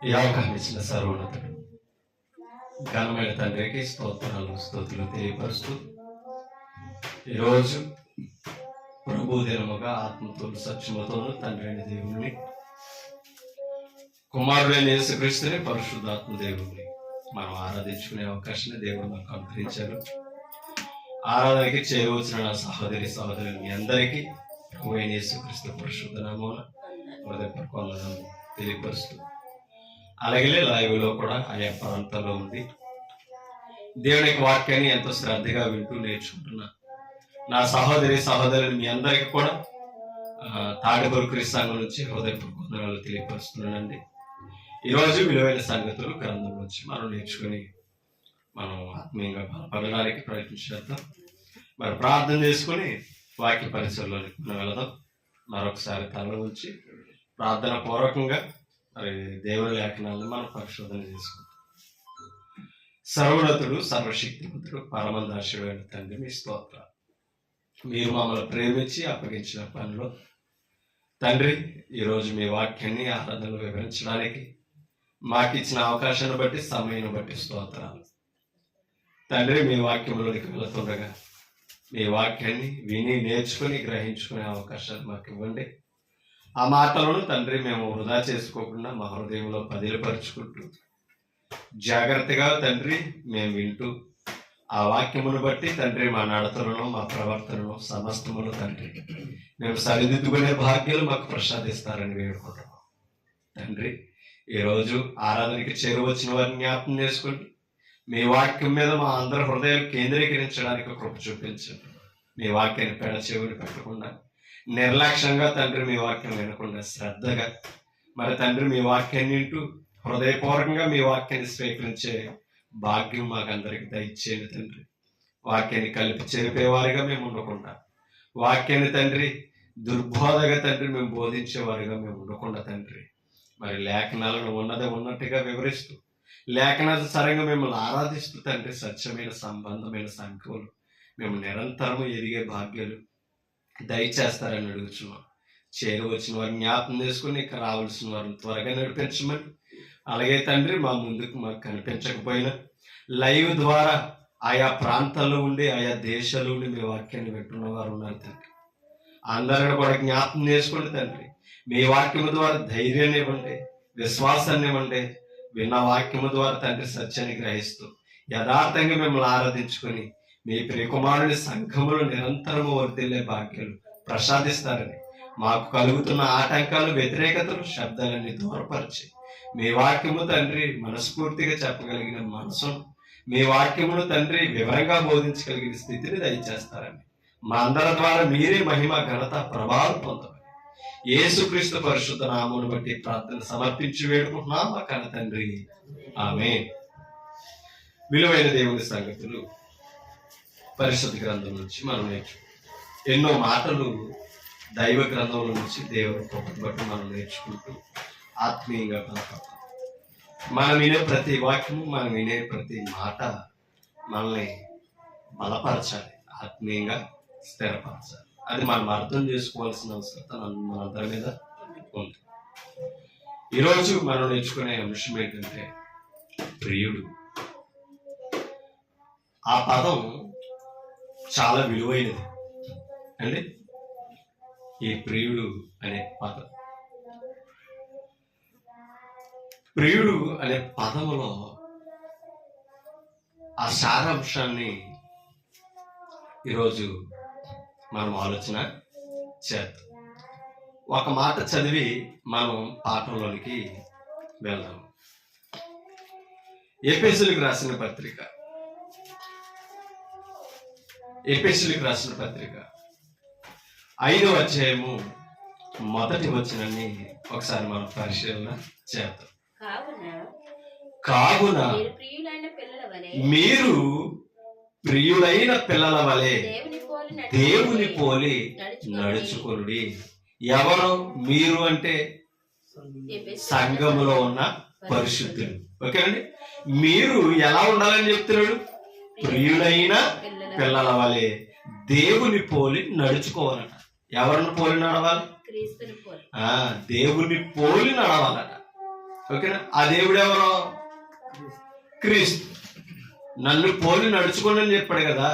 ఈ అవకాశం ఇచ్చిన సర్వోన్నతుడు ఘనమైన తండ్రికి స్తోత్రులు తెలియపరుస్తూ ఈరోజు ప్రభు దినముగా ఆత్మతో సత్యముతోను తండ్రి అయిన దేవుణ్ణి కుమారుడైన యేసుక్రీస్తుని పరిశుద్ధాత్మ దేవుణ్ణి మనం ఆరాధించుకునే అవకాశాన్ని దేవుడు మనకు అనుగ్రహించారు. ఆరాధనకి చేయవచ్చిన నా సహోదరులు మీ అందరికీ ప్రభు అయిన యేసుక్రీస్తు పరిశుద్ధ నామమున హృదయపూర్వకంగా తెలియపరుస్తూ, అలాగే లైవ్లో కూడా ఆయా ప్రాంతాల్లో ఉంది దేవుని యొక్క వాక్యాన్ని ఎంతో శ్రద్ధగా వింటూ నేర్చుకుంటున్నా నా సహోదరులు మీ అందరికీ కూడా తాడికొరకు క్రీస్తు సంఘం నుంచి హృదయపూర్వకంగా తెలియపరుస్తున్నానండి. ఈరోజు విలువైన సంగతులు గ్రంథం నుంచి మనం నేర్చుకుని మనం ఆత్మీయంగా బలపడడానికి ప్రయత్నించేద్దాం. మరి ప్రార్థన చేసుకుని వాక్య పరిచయంలోనికి మనం వెళదాం. మరొకసారి తలలో ఉంచి ప్రార్థన పూర్వకంగా మరి దేవుని లేఖనాలను మనం పరిశోధన చేసుకుంటాం. సర్వోన్నతుడు సర్వశక్తిమంతుడు పరమదర్శుడైన తండ్రి మీ స్తోత్ర. మీరు మమ్మల్ని ప్రేమించి అప్పగించిన పనిలో తండ్రి ఈరోజు మీ వాక్యాన్ని ఆరాధనలు వివరించడానికి మాకు ఇచ్చిన అవకాశాన్ని బట్టి సమయాన్ని బట్టి స్తోత్రాలు తండ్రి. మీ వాక్యంలోనికి వెళుతుండగా మీ వాక్యాన్ని విని నేర్చుకుని గ్రహించుకునే అవకాశాలు మాకు ఇవ్వండి. ఆ మాటలను తండ్రి మేము వృధా చేసుకోకుండా మా హృదయంలో పదిలపరుచుకుంటూ జాగ్రత్తగా తండ్రి మేము వింటూ ఆ వాక్యమును బట్టి తండ్రి మా నడతలను మా ప్రవర్తనను సమస్తమును తండ్రి మేము సరిదిద్దుకునే భాగ్యాలు మాకు ప్రసాదిస్తారని వేడుకుంటున్నాం తండ్రి. ఈరోజు ఆరాధనకి చేరువచ్చిన వారిని జ్ఞాపకం చేసుకోండి. మీ వాక్యం మీద మా అందరి హృదయాలు కేంద్రీకరించడానికి కృప చూపించండి. మీ వాక్యాన్ని పెడ చెవులు పెట్టకుండా నిర్లక్ష్యంగా తండ్రి మీ వాక్యం వినకుండా శ్రద్ధగా మరి తండ్రి మీ వాక్యాన్ని వింటూ హృదయపూర్వకంగా మీ వాక్యాన్ని స్వీకరించే భాగ్యం మాకు అందరికి దయచేయండి తండ్రి. వాక్యాన్ని కలిపి చెరిపేవారిగా మేము ఉండకుండా, వాక్యాన్ని తండ్రి దుర్బోధగా తండ్రి మేము బోధించేవారిగా మేము ఉండకుండా తండ్రి మరి లేఖనాలను ఉన్నట్టుగా వివరిస్తూ లేఖనానుసారంగా మిమ్మల్ని ఆరాధిస్తూ తండ్రి సత్యమైన సంబంధమైన సంఖ్యలు మేము నిరంతరము ఎదిగే భాగ్యాలు దయచేస్తారని అడుగుతున్నాం. చేరువచ్చిన వారిని జ్ఞాపకం చేసుకుని ఇక్కడ రావాల్సిన వారిని త్వరగా నడిపించమని, అలాగే తండ్రి మా ముందుకు మాకు కనిపించకపోయినా లైవ్ ద్వారా ఆయా ప్రాంతాల్లో ఉండి ఆయా దేశాల్లో ఉండి మీ వాక్యాన్ని వింటున్న వారు ఉన్నారు తండ్రి. అందరిని కూడా జ్ఞాపకం చేసుకోండి తండ్రి. మీ వాక్యము ద్వారా ధైర్యాన్ని ఇవ్వండి, విశ్వాసాన్ని ఇవ్వండి. విన్న వాక్యము ద్వారా తండ్రి సత్యాన్ని గ్రహిస్తూ యథార్థంగా మిమ్మల్ని ఆరాధించుకొని మీ ప్రియకుమారుని సంఘములు నిరంతరము వర్ధిల్లే భాగ్యాలు ప్రసాదిస్తారని, మాకు కలుగుతున్న ఆటంకాలు వ్యతిరేకతలు శబ్దాలన్నీ దూరపరిచి మీ వాక్యము తండ్రి మనస్ఫూర్తిగా చెప్పగలిగిన మనసును, మీ వాక్యమును తండ్రి వివరంగా బోధించగలిగిన స్థితిని దయచేస్తారని, మా అందరి ద్వారా మీరే మహిమ ఘనత ప్రభావం పొందమని యేసుక్రీస్తు పరిశుద్ధ నామమును బట్టి ప్రార్థన సమర్పించి వేడుకుంటున్నాం మా కన్న తండ్రి, ఆమేన్. విలువైన దేవుని సంగతులు పరిశుద్ధ గ్రంథం నుంచి మనం ఎన్నో మాటలు దైవ గ్రంథంలో నుంచి దేవుని కృపను బట్టి మనం నేర్చుకుంటూ ఆత్మీయంగా బలపడతాం. మనం వినే ప్రతి వాక్యము, మనం వినే ప్రతి మాట మనల్ని బలపరచాలి, ఆత్మీయంగా స్థిరపరచాలి. అది మనం అర్థం చేసుకోవాల్సిన అవసరం మనందరి మీద ఉంది. ఈరోజు మనం నేర్చుకునే అంశం ఏంటంటే ప్రియుడు. ఆ పదం చాలా విలువైనది అండి. ఈ ప్రియుడు అనే పదం, ప్రియుడు అనే పదములో ఆ సారాంశాన్ని ఈరోజు మనం ఆలోచన చేద్దాం. ఒక మాట చదివి మనం పాఠంలోనికి వెళ్దాం. ఎఫెసీయులకు రాసిన పత్రిక 5వ అధ్యాయము 1వ వచనాన్ని ఒకసారి మనం పరిశీలన చేద్దాం. కావున మీరు ప్రియులైన పిల్లల వలె దేవుని పోలి నడుచుకొనుడి. ఎవరు మీరు అంటే సంఘములో ఉన్న పరిశుద్ధులు. ఓకే అండి. మీరు ఎలా ఉండాలని చెప్తున్నాడు? ప్రియులైన పిల్లల వలె దేవుని పోలి నడుచుకోవాలట. ఎవరిని పోలి నడవాలి? దేవుని పోలి నడవాలట. ఓకేనా? ఆ దేవుడు ఎవరో? క్రీస్తు. నన్ను పోలి నడుచుకోండి అని చెప్పాడు కదా.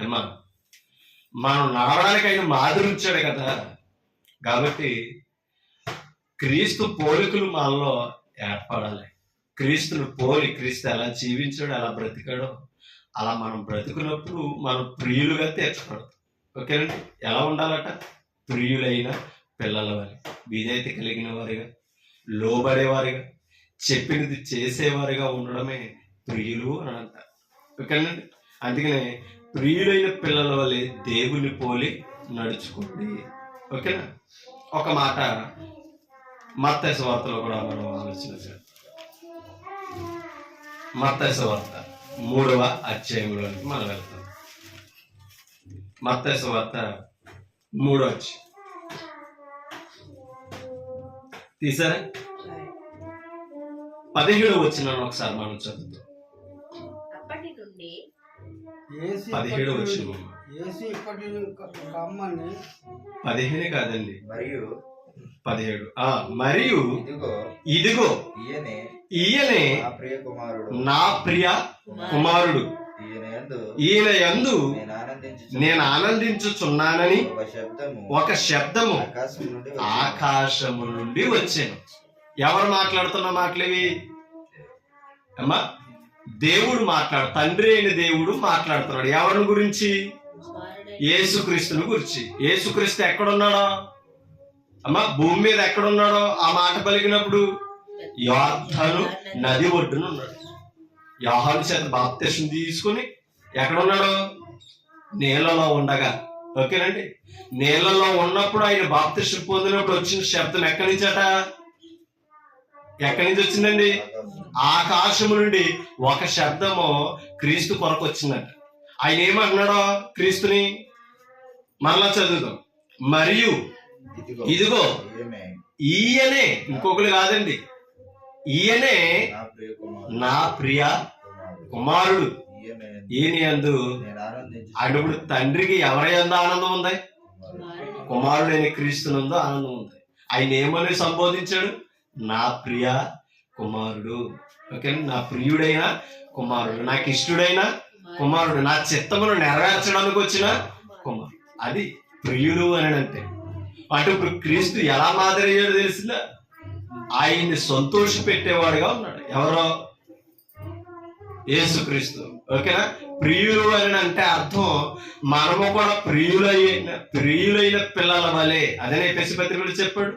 ఏమ్మా, మనం నడవడానికి ఆయన మాదిరి ఇచ్చాడు కదా. కాబట్టి క్రీస్తు పోలికలు మనలో ఏర్పడాలి. క్రీస్తును పోలి, క్రీస్తు ఎలా జీవించాడో, ఎలా బ్రతికాడో అలా మనం బ్రతుకున్నప్పుడు మనం ప్రియులుగా తీర్చబడతాం. ఓకేనండి? ఎలా ఉండాలట? ప్రియులైన పిల్లల వారి, విధేయత కలిగిన వారిగా, లోబడేవారిగా, చెప్పినది చేసేవారిగా ఉండడమే ప్రియులు అని అంటారు. ఓకేనండి? అందుకనే ప్రియులైన పిల్లల వల్లే దేవుని పోలి నడుచుకోండి. ఓకేనా? ఒక మాట మత్తయి సువార్తలో కూడా మనం ఆలోచన చేద్దాం. మత్తయి సువార్త 3వ అధ్యాయంలోనికి మనం వెళ్తాం. మత్తయి సువార్త 3వ అధ్యాయం తీసారా? 17వ వచనం ఒకసారి మనం చదువుతాం. 17వ వచనం. 15 కాదండి, 17. మరియు ఇదిగో ఈయనే నా ప్రియ కుమారుడు, ఈయన యందు నేను ఆనందించుచున్నానని ఒక శబ్దము ఆకాశము నుండి వచ్చాను. ఎవరు మాట్లాడుతున్న మాటలేవి అమ్మా? దేవుడు తండ్రి అయిన దేవుడు మాట్లాడుతున్నాడు. ఎవరిని గురించి? యేసుక్రీస్తుని గురించి. యేసుక్రీస్తు ఎక్కడున్నాడో అమ్మా? భూమి మీద ఎక్కడున్నాడో ఆ మాట పలికినప్పుడు యోర్దాను నది ఒడ్డున ఉన్నాడు. యోహాను చేత బాప్తిస్మం తీసుకుని ఎక్కడున్నాడు? నీళ్ళలో ఉండగా. ఓకేనండి? నీళ్ళలో ఉన్నప్పుడు ఆయన బాప్తిస్మం పొందినప్పుడు వచ్చిన శబ్దం ఎక్కడి నుంచట? ఎక్కడి నుంచి వచ్చిందండి? ఆకాశము నుండి ఒక శబ్దము క్రీస్తు కొరకు వచ్చిందంట. ఆయన ఏమంటున్నాడో క్రీస్తుని మరలా చదువుదాం. మరియు ఇదిగో ఈయనే, ఇంకొకరు కాదండి, ఈయనే నా ప్రియ కుమారుడు, ఈయన యందు. అప్పుడు తండ్రికి ఎవరి యందు ఆనందం ఉంది? కుమారుడైన క్రీస్తునందు ఆనందం ఉంది. ఆయన ఏమని సంబోధించాడు? నా ప్రియ కుమారుడు. ఓకే, నా ప్రియుడైన కుమారుడు, నాకు ఇష్టడైన కుమారుడు, నా చిత్తమును నెరవేర్చడానికి వచ్చిన కుమారుడు. అది ప్రియుడు అని అంటే. అంటే ఇప్పుడు క్రీస్తు ఎలా మాదిరయ్యాడో తెలిసిందా? ఆయన్ని సంతోష పెట్టేవాడుగా ఉన్నాడు. ఎవరో? యేసుక్రీస్తు. ఓకేనా? ప్రియులు అని అంటే అర్థం మనము కూడా ప్రియులైన పిల్లల వలె. అదే ఎఫెసీ పత్రికలో చెప్పాడు.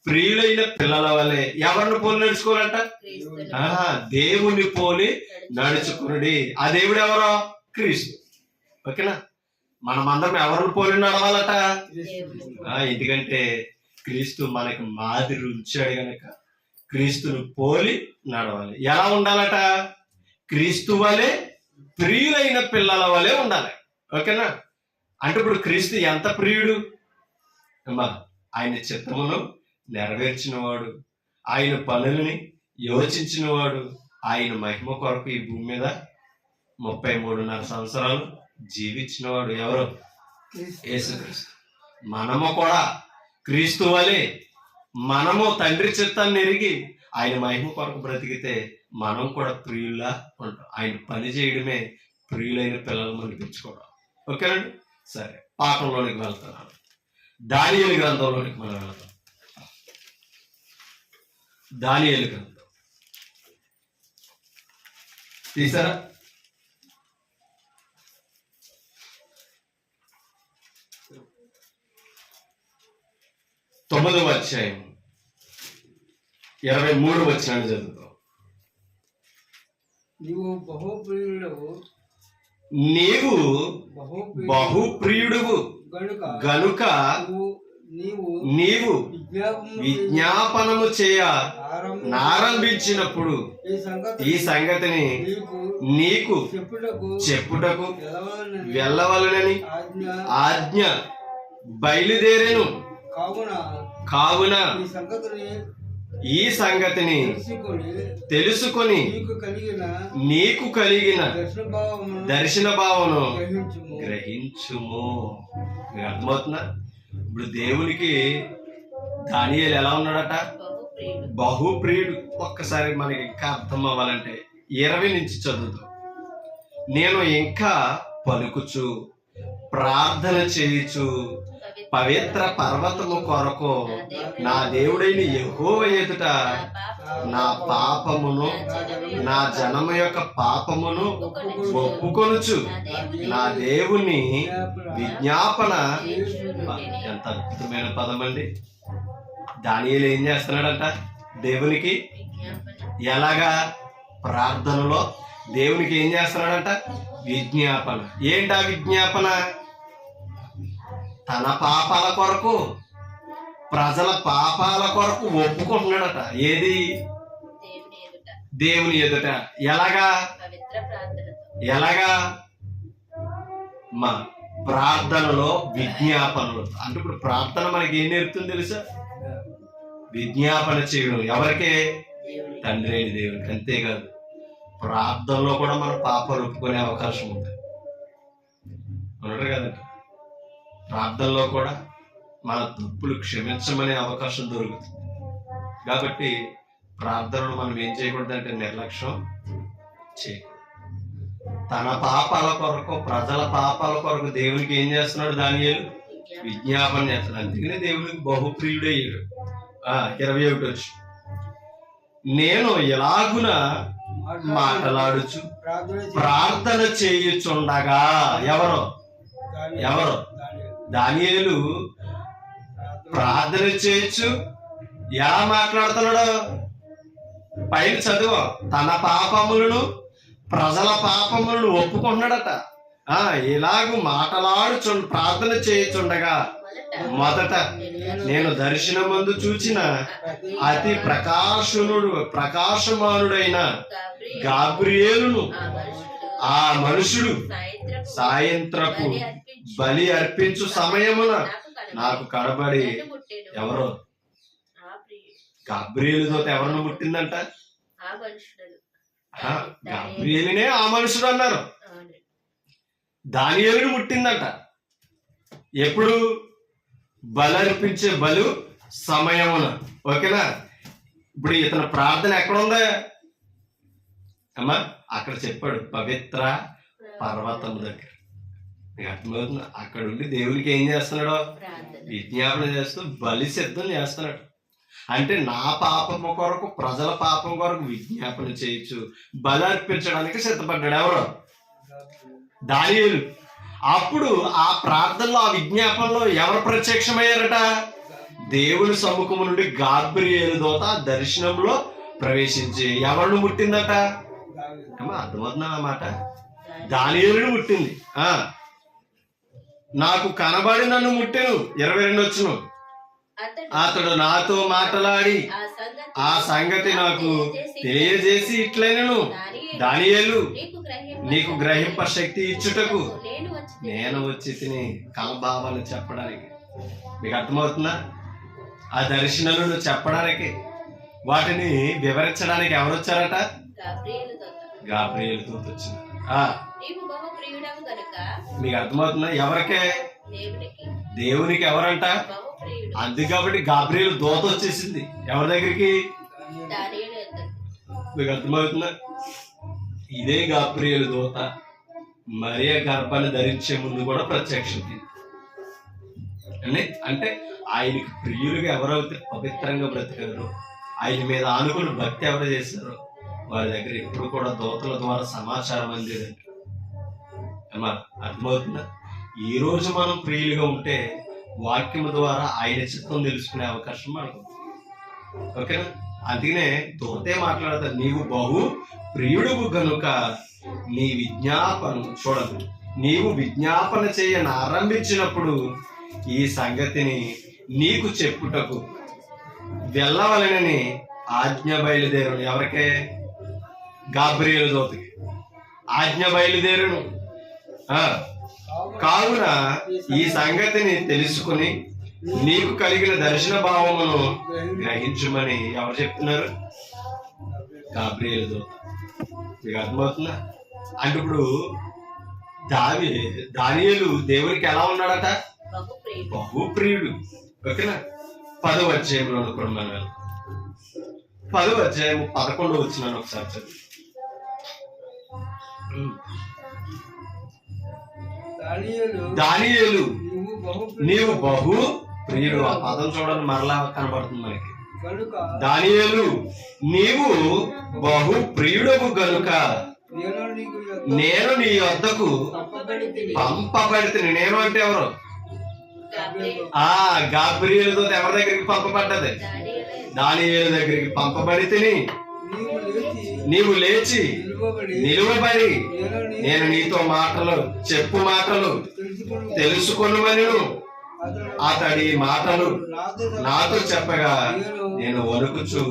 ప్రియులైన పిల్లల వలె ఎవరిని పోలి నడుచుకోవాలంట? దేవుని పోలి నడుచుకునుడి. ఆ దేవుడు ఎవరో? క్రీస్తు. ఓకేనా? మనమందరం ఎవరిని పోలి నడవాలట? ఎందుకంటే క్రీస్తు మనకి మాదిరి ఉంచాడు గనక క్రీస్తును పోలి నడవాలి. ఎలా ఉండాలట? క్రీస్తు వలె, ప్రియులైన పిల్లల వలె ఉండాలి. ఓకేనా? అంటే ఇప్పుడు క్రీస్తు ఎంత ప్రియుడు అమ్మా? ఆయన చిత్తమును నెరవేర్చినవాడు, ఆయన పనులని యోచించినవాడు, ఆయన మహిమ కొరకు ఈ భూమి మీద 33.5 సంవత్సరాలు జీవించినవాడు. ఎవరు? యేసుక్రీస్తు. మనము కూడా క్రీస్తు వలె మనము తండ్రి చిత్తాన్ని ఎరిగి ఆయన మహిమ కొరకు బ్రతికితే మనం కూడా ప్రియుల్లా ఉంటాం. ఆయన పని చేయడమే ప్రియులైన పిల్లలు మనిపించుకోవడం. ఓకేనండి? సరే, పాఠంలోనికి వెళ్తున్నాను. దానియేలు గ్రంథంలోనికి మనం వెళ్తాం. దానియేలు గ్రంథం తీసారా? తొమ్మిదవ అధ్యాయం 23వ వచనాన్ని చదువుతాం. నీవు బహుప్రియుడువు గనుక నీవు విజ్ఞాపనము చేయ నారంభించినప్పుడు ఈ సంగతిని నీకు చెప్పుటకు వెళ్ళవలనని ఆజ్ఞ బయలుదేరెను. కావున ఈ సంగతిని తెలుసుకొని నీకు కలిగిన దర్శన భావను గ్రహించుము. మీకు అర్థమవుతుందా? ఇప్పుడు దేవునికి దానియేలు ఎలా ఉన్నాడట? బహుప్రియుడు. ఒక్కసారి మనకి ఇంకా అర్థం అవ్వాలంటే 20 నుంచి చదువుతాం. నేను ఇంకా పలుకుచు ప్రార్థన చేయుచు పవిత్ర పర్వతము కొరకు నా దేవుడైన యెహోవా ఎదుట నా పాపమును నా జనము యొక్క పాపమును ఒప్పుకొనుచు నా దేవుని విజ్ఞాపన. ఎంత అద్భుతమైన పదం అండి. దానియేలు ఏం చేస్తున్నాడంట? దేవునికి ఎలాగా? ప్రార్థనలో దేవునికి ఏం చేస్తున్నాడంట? విజ్ఞాపన. ఏంటా విజ్ఞాపన? తన పాపాల కొరకు, ప్రజల పాపాల కొరకు ఒప్పుకుంటున్నాడట. ఏది? దేవుని ఎదుట. ఎలాగా? మా ప్రార్థనలో విజ్ఞాపనలు. అంటే ఇప్పుడు ప్రార్థన మనకి ఏం నేర్పుతుంది తెలుసా? విజ్ఞాపన చేయడం. ఎవరికే? తండ్రి అయిన దేవునికి. అంతేకాదు, ప్రార్థనలో కూడా మన పాపాలు ఒప్పుకునే అవకాశం ఉంది. ఉంటారు కదండి. ప్రార్థనలో కూడా మన తప్పులు క్షమించమనే అవకాశం దొరుకుతుంది. కాబట్టి ప్రార్థనలో మనం ఏం చేయకూడదు అంటే నిర్లక్ష్యం చేయకూడదు. తన పాపాల కొరకు, ప్రజల పాపాల కొరకు దేవునికి ఏం చేస్తున్నాడు దానియేలు? విజ్ఞాపన చేస్తున్నాడు. అందుకనే దేవునికి బహుప్రియుడయ్యాడు. 21 వచ్చి, నేను ఎలాగున మాటలాడుచు ప్రార్థన చేయుచుండగా. ఎవరు? దానియేలు ప్రార్థన చేయొచ్చు. ఎలా మాట్లాడుతున్నాడు? పైన చదువు. తన పాపములను, ప్రజల పాపములను ఒప్పుకున్నాడట. ఇలాగూ ప్రార్థన చేయుచుండగా మొదట నేను దర్శనమందు చూచిన అతి ప్రకాశమానుడైన గాబ్రియేలును ఆ మనుషుడు సాయంత్రపు బలి అర్పించు సమయమున నాకు కనబడి. ఎవరో? గాబ్రియేలుతో ఎవరిని ముట్టిందంట? గాబ్రియేలునే ఆ మనుషుడు అన్నారు. దానియేలుని ముట్టిందంట. ఎప్పుడు? బలర్పించే బలు సమయమున. ఓకేనా? ఇప్పుడు ఇతని ప్రార్థన ఎక్కడుందా అమ్మా? అక్కడ చెప్పాడు, పవిత్ర పర్వతం దగ్గర. మీకు అర్థమవుతుంది? అక్కడ ఉండి దేవునికి ఏం చేస్తున్నాడో? విజ్ఞాపన చేస్తూ బలి సిద్ధం చేస్తున్నాడు. అంటే నా పాపము కొరకు, ప్రజల పాపం కొరకు విజ్ఞాపన చేయొచ్చు, బలి అర్పించడానికి సిద్ధపడ్డాడు. ఎవరు? దానియేలు. అప్పుడు ఆ ప్రార్థనలో, ఆ విజ్ఞాపనలో ఎవరు ప్రత్యక్షమయ్యారట? దేవుని సముఖము నుండి గాబ్రియేలు దూత దర్శనంలో ప్రవేశించి ఎవరిని ముట్టిందట? అర్థమవుతుందా మాట? దానియేలుని ముట్టింది. నాకు కనబడి నన్ను ముట్టెను. 22 వచ్చును. అతడు నాతో మాట్లాడి ఆ సంగతి నాకు తెలియజేసి ఇట్లైనను, దానియేలు నీకు గ్రహింప శక్తి ఇచ్చుటకు నేను వచ్చి తిని కలభావాలు చెప్పడానికి. మీకు అర్థమవుతుందా? ఆ దర్శనాలను చెప్పడానికి, వాటిని వివరించడానికి ఎవరు వచ్చారట? గాబ్రియేలు దూత వచ్చింది. మీకు అర్థమవుతుందా? ఎవరికే? దేవునికి. ఎవరంట? అంతే. కాబట్టి గాబ్రియేలు దూత వచ్చేసింది ఎవరి దగ్గరికి? మీకు అర్థమవుతుందా? ఇదే గాబ్రియేలు దూత మరియ గర్భాన్ని ధరించే ముందు కూడా ప్రత్యక్షించింది. అంటే ఆయనకి ప్రియులుగా ఎవరైతే పవిత్రంగా బ్రతికారో, ఆయన మీద ఆనుకుని భక్తి ఎవరు చేశారో వారి దగ్గర ఎప్పుడు కూడా దూతల ద్వారా సమాచారం అందేదంట. అమ్మా అర్థమవుతుందా? ఈ రోజు మనం ప్రియులుగా ఉంటే వాక్యం ద్వారా ఆయన చిత్తం తెలుసుకునే అవకాశం మనకు. ఓకేనా? అందుకనే దూతే మాట్లాడతారు, నీవు బహు ప్రియుడు గనుక నీ విజ్ఞాపన. చూడదు, నీవు విజ్ఞాపన చేయని ఆరంభించినప్పుడు ఈ సంగతిని నీకు చెప్పుటకు వెళ్ళవలనని ఆజ్ఞ బయలుదేరును. ఎవరికే? గాబ్రియేలు దూతకి ఆజ్ఞ బయలుదేరును. కావున ఈ సంగతిని తెలుసుకుని నీకు కలిగిన దర్శన భావమును గ్రహించమని ఎవరు చెప్తున్నారు? గాబ్రియేలు దూత. మీకు అర్థమవుతుందా? అంటే ఇప్పుడు దానియేలు దేవునికి ఎలా ఉన్నాడట? బహుప్రియుడు. ఓకేనా? 10వ అధ్యాయంలో కూడా మనం 10వ అధ్యాయం 11 వచ్చినాను ఒకసారి చదివి. దానియేలు నీవు బహు ప్రియుడు. ఆ పదం చూడండి మరలా కనబడుతుంది మనకి. దానియేలు నీవు బహు ప్రియుడవు గనుక నేను నీ వద్దకు పంపబడితిని. నేను అంటే ఎవరు? గాబ్రియేలుతో ఎవరి దగ్గరికి పంపబడ్డది? దానియేలు దగ్గరికి పంపబడితిని. నీవు లేచి నిలువబడి నేను నీతో చెప్పు మాటలు తెలుసుకొనుమని అతడి మాటలు నాతో చెప్పగా నేను వణుకుచు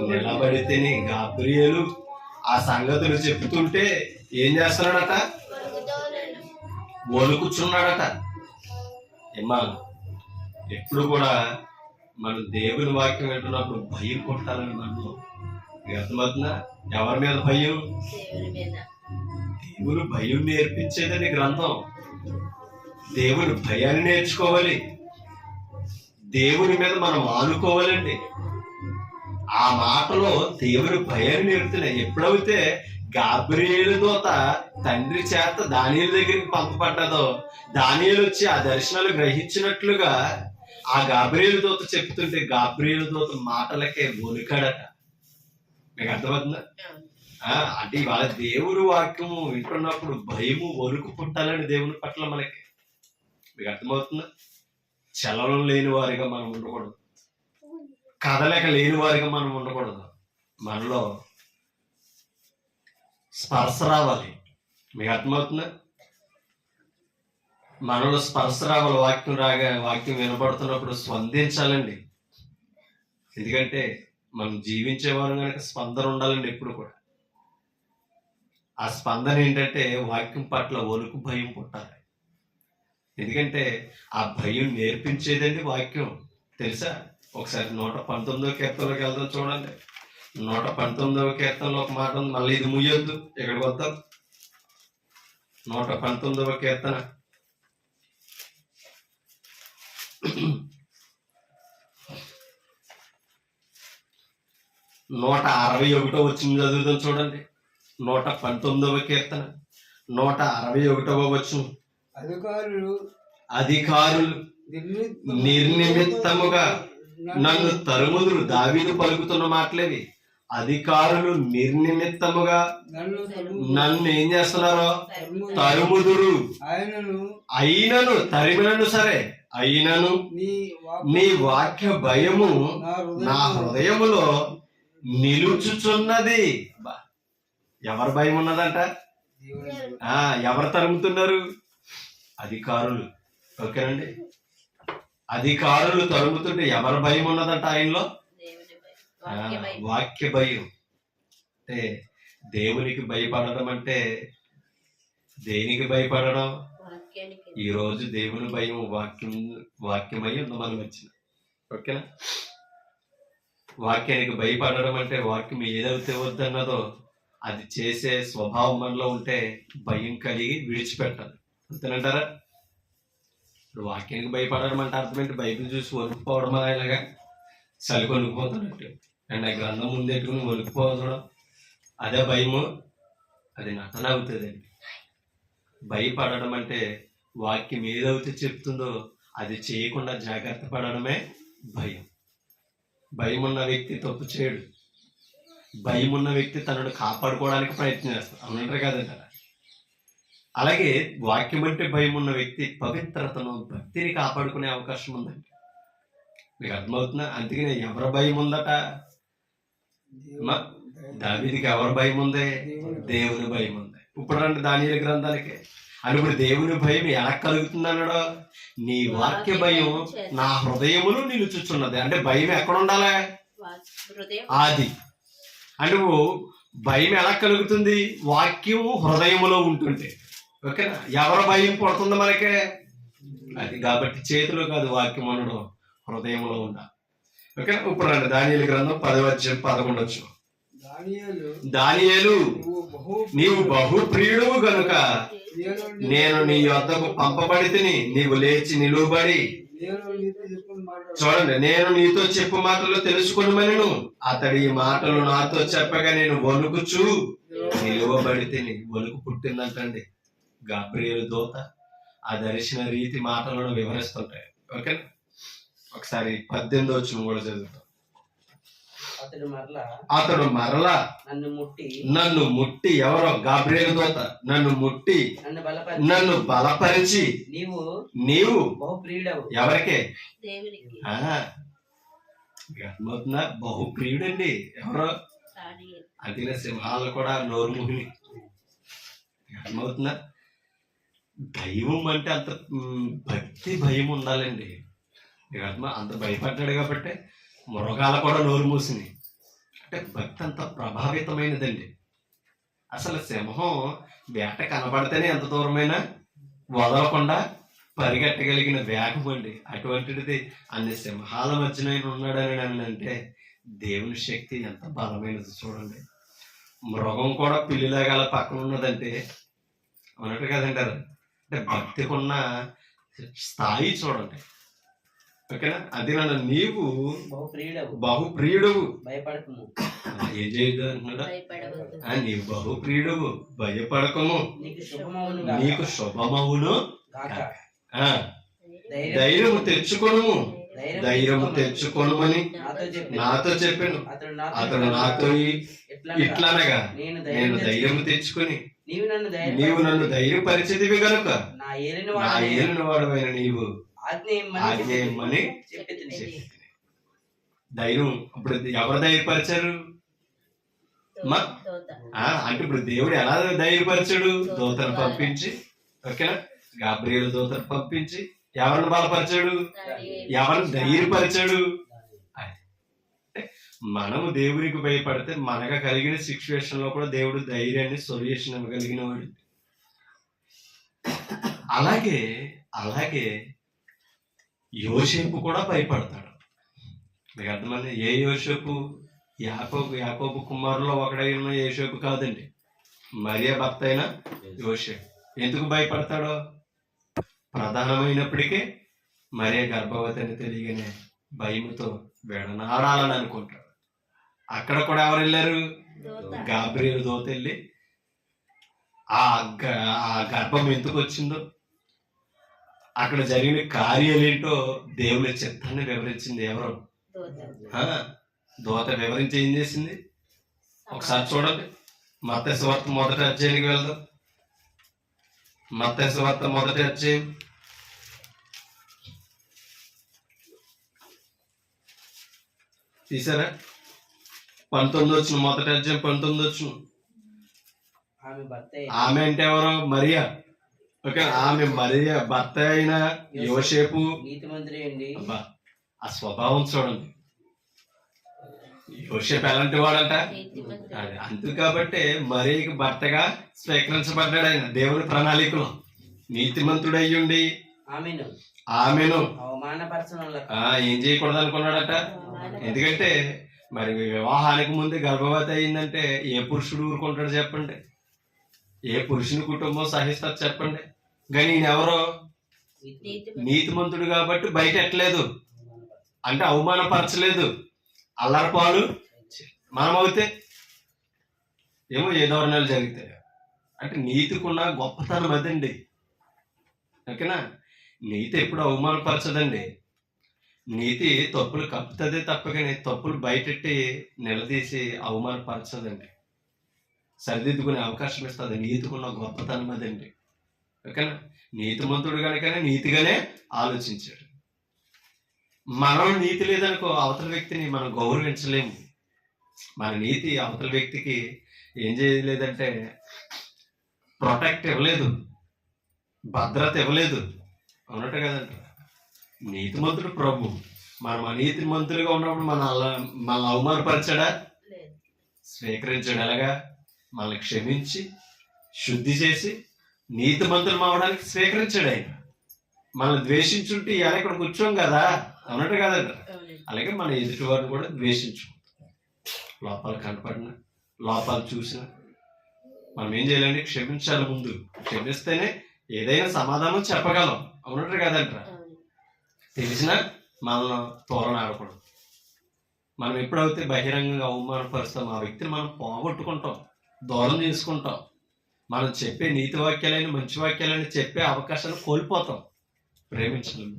నిలబడితిని. గాబ్రియేలు ఆ సంగతులు చెప్తుంటే ఏం చేస్తున్నాడట? వణుకుచున్నాడట. ఏమ్మా, ఎప్పుడు కూడా మనం దేవుని వాక్యం వింటున్నప్పుడు భయం కొట్టాలని మనలో అర్థమవుతుందా? ఎవరి మీద భయం? దేవుని భయం నేర్పించేదని గ్రంథం. దేవుని భయాన్ని నేర్చుకోవాలి. దేవుని మీద మనం ఆనుకోవాలండి. ఆ మాటలో దేవుని భయాన్ని నేర్పుతున్నాయి. ఎప్పుడైతే గాబ్రియేలు దూత తండ్రి చేత దానియేలు దగ్గరికి పంపబడ్డదో, దానియేలు వచ్చి ఆ దర్శనాలు గ్రహించినట్లుగా ఆ గాబ్రియేలు దూత చెప్తుంటే గాబ్రియేలు దూత మాటలకే వణికాడట. మీకు అర్థమవుతుందా? అంటే ఇవాళ దేవుడు వాక్యము వింటున్నప్పుడు భయము వణుకు పుట్టాలని దేవుని పట్ల మనకి. మీకు అర్థమవుతుందా? చలనం లేని వారిగా మనం ఉండకూడదు. కదలేక లేని వారిగా మనం ఉండకూడదు. మనలో స్పర్శ రావాలి. మీకు అర్థమవుతుందా? మనలో స్పర్శ రావాలి. వాక్యం వినబడుతున్నప్పుడు స్పందించాలండి. ఎందుకంటే మనం జీవించేవారు కనుక స్పందన ఉండాలండి ఎప్పుడు కూడా. ఆ స్పందన ఏంటంటే వాక్యం పట్ల వణుకు భయం పుట్టాలి. ఎందుకంటే ఆ భయం నేర్పించేదండి వాక్యం. తెలుసా? ఒకసారి 119వ కీర్తనలోకి వెళ్దాం చూడండి. 119వ కీర్తనలో ఒక మాట ఉంది. మళ్ళీ ఇది ముయ్యొద్దు, ఇక్కడికి వద్దాం. 119వ కీర్తన 161 వచ్చింది చదువుదాం చూడండి. 119వ కీర్తన 161వ వచనం. అధికారులు నిర్నిమిత్తముగా నన్ను తరుముదురు. దావీదు పలుకుతున్న మాటలేవి. అధికారులు నిర్నిమిత్తముగా నన్ను ఏం చేస్తున్నారో తరుముదురు. అయినను తరిమినను సరే, అయినను నీ వాక్య భయము నా హృదయములో నిలుచుచున్నది. ఎవరు భయం ఉన్నదంట? ఎవరు తరుముతున్నారు? అధికారులు. ఓకేనండి, అధికారులు తరుముతుంటే ఎవరు భయం ఉన్నదంట? ఆయనలో వాక్య భయం. అంటే దేవునికి భయపడడం అంటే దేనికి భయపడడం? ఈ రోజు దేవుని భయం వాక్యమై ఉంది మనం వచ్చిన. ఓకేనా? వాక్యానికి భయపడడం అంటే వాక్యం ఏదైతే వద్దన్నదో అది చేసే స్వభావం మనలో ఉంటే భయం కలిగి విడిచిపెట్టాలి. అంతేనంటారా? వాక్యానికి భయపడడం అంటే అర్థం ఏంటి? బైబిల్ చూసి వణుకుపోవడం, ఇలాగా చలి వణుకుపోతున్నట్టు. అండ్ ఆ గ్రంథం ముందెట్టుకుని వణుకుపోవడం, అదే భయము. అది నటన అవుతుందండి. భయపడడం అంటే వాక్యం ఏదైతే చెప్తుందో అది చేయకుండా జాగ్రత్త పడడమే భయం. భయం ఉన్న వ్యక్తి తప్పు చేయడు. భయం ఉన్న వ్యక్తి తనను కాపాడుకోవడానికి ప్రయత్నం చేస్తాడు. అవునంటారు కదంటారా? అలాగే వాక్యం అంటే భయం ఉన్న వ్యక్తి పవిత్రతను, భక్తిని కాపాడుకునే అవకాశం ఉందండి. మీకు అర్థమవుతుందా? అందుకనే ఎవరి భయం ఉందట? దావీదుకి ఎవరి భయం ఉంది? దేవుని భయం ఉంది. ఇప్పుడు రండి దానియేలు గ్రంథానికి. అని ఇప్పుడు దేవుని భయం ఎలా కలుగుతుంది అన్నాడు? నీ వాక్య భయం నా హృదయమును నిలుచుచున్నది. అంటే భయం ఎక్కడ ఉండాలి? ఆది. అంటే భయం ఎలా కలుగుతుంది? వాక్యము హృదయములో ఉంటుంటే. ఓకేనా? ఎవరి భయం పుడుతుంది మనకే? అది కాబట్టి చేతిలో కాదు వాక్యం అనడం, హృదయంలో ఉండాలి. ఓకేనా? ఇప్పుడు రండి దానియేలు గ్రంథం 10:11. దానియేలు నీవు బహు ప్రియుడువు గనుక నేను నీ వద్దకు పంపబడితిని. నీవు లేచి నిలువబడి చూడండి, నేను నీతో చెప్పు మాటలు తెలుసుకున్నామని అతడి ఈ మాటలు నాతో చెప్పగా నేను వణుకుచు నిలువబడితేని. వణుకు పుట్టిందంటండి. గాబ్రియేలు దూత ఆ దర్శన రీతి మాటలను వివరిస్తుంటాయి. ఓకే, ఒకసారి 18వ వచనం కూడా చదువుతాం. అతడు మరలా నన్ను ముట్టి, ఎవరో గాబ్రియేలు దూత నన్ను ముట్టి నన్ను బలపరిచి నీవు ఎవరికే అర్థమవుతుందా? బహుప్రియుడండి. ఎవరో అదిన సింహాలు కూడా నోరు ముగిలి. అర్థమవుతుందా? దైవం అంటే అంత భక్తి భయం ఉండాలండి. అంత భయపడ్డాడు కాబట్టి మృగాలు కూడా నోరు మూసినాయి. అంటే భక్తి అంత ప్రభావితమైనదండి. అసలు సింహం వేట కనబడితేనే ఎంత దూరమైనా వదలకుండా పరిగెట్టగలిగిన వేగం అండి. అటువంటిది అన్ని సింహాల మధ్యన ఉన్నాడని అంటే దేవుని శక్తి ఎంత బలమైనది చూడండి. మృగం కూడా పిల్లిలాగా పక్కన ఉన్నదంటే అన్నట్టు కదంటారు. అంటే భక్తికి ఉన్న స్థాయి చూడండి. ఓకేనా? అది నన్ను నీవు బహుప్రియుడువు ఏం చేయదు అంటున్నాడా? నీవు బహుప్రియుడువు, భయపడకము, నీకు శుభమవును, ధైర్యము తెచ్చుకొనుమని నాతో చెప్పాను. అతడు నాతో ఇట్లనగా నేను ధైర్యము తెచ్చుకొని నీవు నన్ను ధైర్యపరిచేదివి గనుక నా ఏలిన వాడమైన నీవు ఆజ్ఞేయమని ధైర్యం. ఇప్పుడు ఎవరు ధైర్యపరిచారు? అంటే ఇప్పుడు దేవుడు ఎలా ధైర్యపరిచాడు? దూతను పంపించి. ఓకేనా? గాబ్రియేలు దూతను పంపించి ఎవరిని బలపరిచాడు? ఎవరిని ధైర్యపరిచాడు? మనము దేవునికి భయపడితే మనకు కలిగిన సిచ్యువేషన్ లో కూడా దేవుడు ధైర్యాన్ని సొల్యూషన్ ఇవ్వగలిగిన వాడు. అలాగే యోసేపు కూడా భయపడతాడు. మీకు అర్థమైంది? ఏ యోసేపు? యాకోబు కుమారులో ఒకడైన యోసేపు కాదండి, మరియా భర్త అయిన యోసేపు. ఎందుకు భయపడతాడో? ప్రధానమైనప్పటికీ మరియా గర్భవతి అని తెలియగానే భయముతో విడనాడాలని అనుకుంటాడు. అక్కడ కూడా ఎవరు వెళ్ళారు? గాబ్రియేలు దూత వెళ్ళి ఆ గర్భం ఎందుకు వచ్చిందో, అక్కడ జరిగిన కార్యాలేంటో దేవుని చిత్తాన్ని వివరించింది. ఎవరు? దూత వివరించి ఏం చేసింది? ఒకసారి చూడండి. మత్తయి సువార్త 1వ అధ్యాయానికి వెళ్దాం. మత్తయి సువార్త 1వ అధ్యాయం తీసారా? 19వ వచనం, 1వ అధ్యాయం 19వ వచనం. ఆమె అంటే ఎవరు? మరియా. ఓకే, ఆమె మరియా భర్త అయిన యోసేపు. ఆ స్వభావం చూడండి. యోసేపు ఎలాంటి వాడంట? అందుకు కాబట్టి మరియకి భర్తగా స్వీకరించబడ్డాడు ఆయన దేవుని ప్రణాళికలో. నీతిమంతుడయ్యుండి ఆమెను ఏం చేయకూడదు అనుకున్నాడట. ఎందుకంటే మరి వివాహానికి ముందు గర్భవతి అయిందంటే ఏ పురుషుడు ఊరుకుంటాడు చెప్పండి? ఏ పురుషుని కుటుంబం సహిస్తారు చెప్పండి? కానీ ఈయన ఎవరో నీతిమంతుడు కాబట్టి బయట ఎట్టలేదు, అంటే అవమానపరచలేదు, అల్లరపాలు. మనం అవుతే ఏమో ఏ దౌర్ణాలు జరుగుతాయి. అంటే నీతికున్న గొప్పతనం అదండి. ఓకేనా? నీతి ఎప్పుడు అవమానపరచదండి. నీతి తప్పులు కప్పుతుంది తప్పగానే తప్పులు బయటెట్టి నిలదీసి అవమానపరచదండి, సరిదిద్దుకునే అవకాశం ఇస్తుంది. నీతికున్న గొప్పతనం అదండి. ఓకేనా? నీతిమంతుడు కనుకనే నీతిగానే ఆలోచించాడు. మనం నీతి లేదనుకో అవతల వ్యక్తిని మనం గౌరవించలేము. మన నీతి అవతల వ్యక్తికి ఏం చేయలేదంటే ప్రొటెక్ట్ ఇవ్వలేదు, భద్రత ఇవ్వలేదు. అన్నట్టు కదంట. నీతిమంతుడు ప్రభు. మనం అనీతిమంతులుగా ఉన్నప్పుడు మన అవమానపరిచాడా? స్వీకరించాడు. ఎలాగా? మనల్ని క్షమించి శుద్ధి చేసి నీతిమంతులు అవడానికి స్వీకరించాడు ఆయన. మనల్ని ద్వేషించుంటే ఇలా ఇక్కడ కూర్చోం కదా, అన్నట్టు కదంట. అలాగే మన ఎదుటి వారిని కూడా ద్వేషించు. లోపాలు కనపడిన, లోపాలు చూసిన మనం ఏం చేయాలండి? క్షమించాలి. ముందు క్షమిస్తేనే ఏదైనా సమాధానం చెప్పగలం. అవునట్టు కదంటారా? తెలిసినా మనల్ని తోలనాడకూడదు. మనం ఎప్పుడైతే బహిరంగంగా అవమానపరుస్తాం ఆ వ్యక్తిని మనం పోగొట్టుకుంటాం, దూరం చేసుకుంటాం. మనం చెప్పే నీతి వాక్యాలైన మంచి వాక్యాలని చెప్పే అవకాశాలు కోల్పోతాం. ప్రేమించడం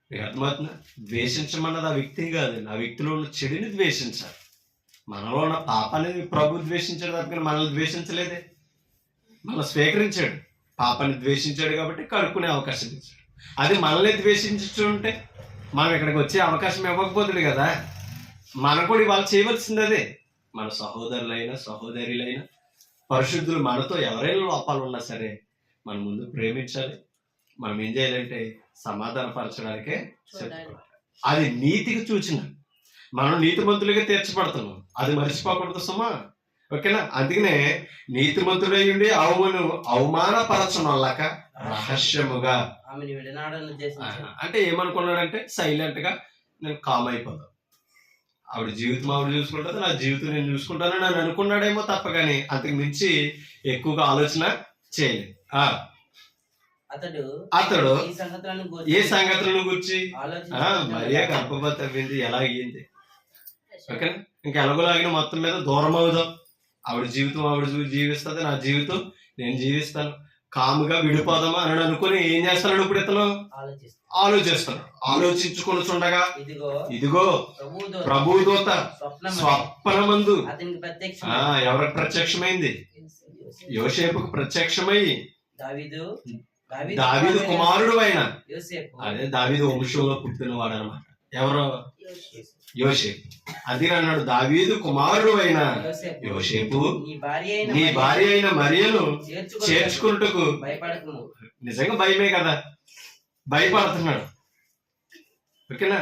మీకు అర్థమవుతుందా? ద్వేషించమన్నది ఆ వ్యక్తి కాదండి, ఆ వ్యక్తిలో ఉన్న చెడుని ద్వేషించాలి. మనలో ఉన్న పాపాన్ని ప్రభు ద్వేషించాడు తప్ప మనల్ని ద్వేషించలేదే. మనల్ని స్వీకరించాడు, పాపాన్ని ద్వేషించాడు కాబట్టి కడుక్కునే అవకాశం ఇచ్చాడు. అది మనల్ని ద్వేషించుంటే మనం ఇక్కడికి వచ్చే అవకాశం ఇవ్వకపోతుంది కదా. మనం కూడా ఇవాళ చేయవలసింది అదే. మన సహోదరులైనా సహోదరులైనా పరిశుద్ధులు మనతో ఎవరైనా లోపాలు ఉన్నా సరే మన ముందు ప్రేమించాలి. మనం ఏం చేయాలంటే సమాధానపరచడానికే చెప్పుకోవాలి. అది నీతికి సూచన. మనం నీతిమంతులుగా తీర్చబడుతున్నాం, అది మర్చిపోకూడదు సుమా. ఓకేనా? అందుకనే నీతిమంతుడై ఉండి అవమానపరచనొల్లక రహస్యముగా అంటే ఏమనుకున్నాడంటే సైలెంట్ గా నేను కామ్ అయిపోతాను, ఆవిడ జీవితం ఆవిడ చూసుకుంటుంది, నా జీవితం నేను చూసుకుంటానని నన్ను అనుకున్నాడేమో తప్ప కానీ అంతకు మించి ఎక్కువగా ఆలోచన చేయలేదు. అతడు ఏ సంగతులను గురించి మరియా గర్భవతి అవ్వింది, ఎలా అయ్యింది, ఓకేనా, ఇంకా ఎలాగోలాగిన మొత్తం మీద దూరం అవుదాం. ఆవిడ జీవితం ఆవిడ జీవిస్తుంది, నా జీవితం నేను జీవిస్తాను, కాముగా విడిపోదామా అని అనుకుని ఏం చేస్తున్నాడు ఇప్పుడు ఇతను? ఆలోచిస్తాడు. ఆలోచించుకొని చూడగా ఇదిగో ప్రభు దూత స్వప్నమందు ఎవరికి ప్రత్యక్షమైంది? యోసేపుకు ప్రత్యక్షమై దావీదు కుమారుడు అయిన, అదే దావీదు వంశంలో పుట్టిన వాడు అనమాట. ఎవరో యోసేపు. అది అన్నాడు, దావీదు కుమారుడు అయిన యోసేపు నీ భార్య అయిన మరియను చేర్చుకుంటకు. నిజంగా భయమే కదా, భయపడుతున్నాడు. ఓకేనా?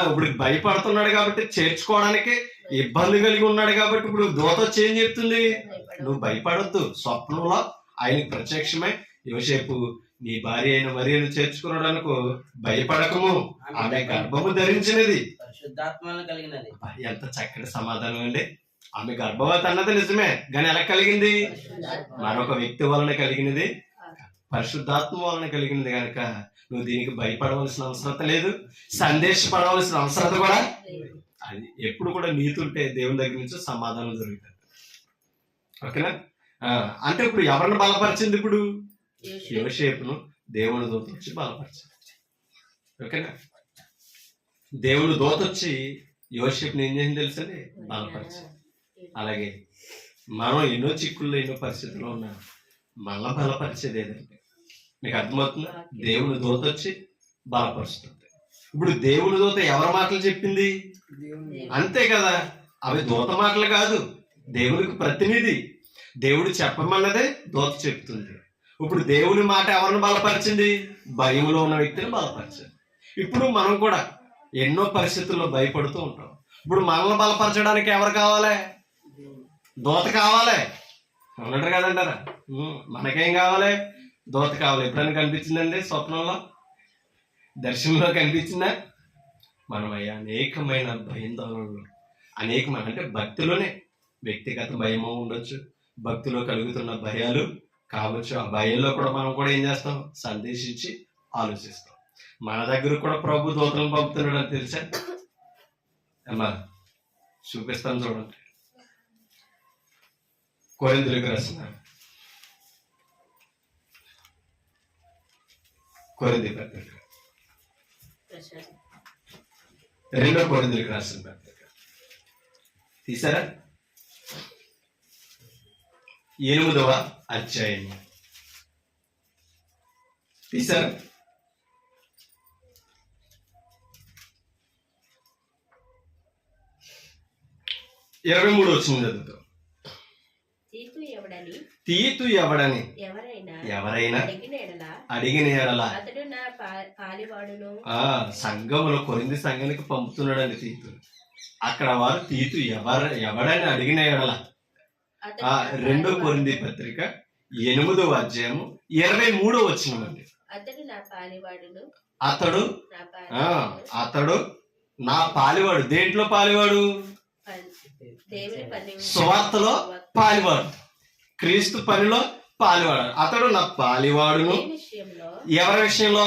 ఇప్పుడు భయపడుతున్నాడు కాబట్టి చేర్చుకోవడానికి ఇబ్బంది కలిగి ఉన్నాడు కాబట్టి ఇప్పుడు దూత వచ్చి ఏం చెప్తుంది? నువ్వు భయపడొద్దు, స్వప్నంలో ఆయనకి ప్రత్యక్షమై యోసేపు నీ భార్య అయిన మరియను చేర్చుకున్నాడనుకో, భయపడకము, ఆమె గర్భము ధరించినది. ఎంత చక్కటి సమాధానం అండి. ఆమె గర్భవతి అన్నది నిజమే, కానీ ఎలా కలిగింది? మరొక వ్యక్తి వలన కలిగినది, పరిశుద్ధాత్మ వలన కలిగినది కనుక నువ్వు దీనికి భయపడవలసిన అవసరం లేదు, సందేశపడవలసిన అవసరం కూడా. అది ఎప్పుడు కూడా నీతుంటే దేవుని దగ్గర నుంచి సమాధానం జరుగుతుంది. ఓకేనా? అంటే ఇప్పుడు ఎవరిని బలపరిచింది? ఇప్పుడు యోసేపును దేవుని దూత వచ్చి బలపరిచింది. ఓకేనా? దేవుని దూత వచ్చి యోసేపుని ఏం చేసింది తెలుసండి? బలపరిచింది. అలాగే మనం ఎన్నో చిక్కుల్లో ఎన్నో పరిస్థితుల్లో ఉన్నాం, మళ్ళా బలపరిచేది ఏదంటే మీకు అర్థమవుతుందా? దేవుని దూత వచ్చి బలపరుస్తుంది. ఇప్పుడు దేవుని దూత ఎవరి మాటలు చెప్పింది? అంతే కదా, అవి దూత మాటలు కాదు, దేవునికి ప్రతినిధి. దేవుడు చెప్పమన్నదే దూత చెప్తుంది. ఇప్పుడు దేవుని మాట ఎవరిని బలపరిచింది? భయంలో ఉన్న వ్యక్తిని బలపరిచింది. ఇప్పుడు మనం కూడా ఎన్నో పరిస్థితుల్లో భయపడుతూ ఉంటాం. ఇప్పుడు మనల్ని బలపరచడానికి ఎవరు కావాలి? దూత కావాలి. అవునంటారు కదంటారా? మనకేం కావాలి? దూత కావాలి. ఎప్పుడైనా కనిపించిందండి స్వప్నంలో, దర్శనంలో కనిపించిందా? మనం అయ్యా అనేకమైన భయాందోళనలు, అనేకమైన అంటే భక్తిలోనే వ్యక్తిగత భయమో ఉండొచ్చు, భక్తిలో కలుగుతున్న భయాలు కావచ్చు. ఆ భయంలో కూడా మనం కూడా ఏం చేస్తాం? సందేశించి ఆలోచిస్తాం. మన దగ్గర కూడా ప్రభు దూతలను పంపుతున్నాడు అని తెలుసా? అమ్మా చూపిస్తాను చూడండి. కొరింథీయులకు రాసిన కొరింథీ పత్రిక, 2 కొరింథీయులకు రాసిన పత్రిక తీసారా? 8వ అధ్యాయం తీసారా? 23 వచ్చింది చదువుతాం. తీతు ఎవడని ఎవరైనా అడిగిన ఎడల సంఘములో కొరింథీ సంఘానికి పంపుతున్నాడండి తీతు. అక్కడ వారు తీతు ఎవడని అడిగిన ఎడల 2 కొరింథీ పత్రిక 8వ అధ్యాయం 23 వచనమండి. అతడు నా పాలివాడు. దేంట్లో పాలివాడు? సువార్తలో పాలివాడు, క్రీస్తు పనిలో పాలివాడు. అతడు నా పాలివాడును. ఎవరి విషయంలో?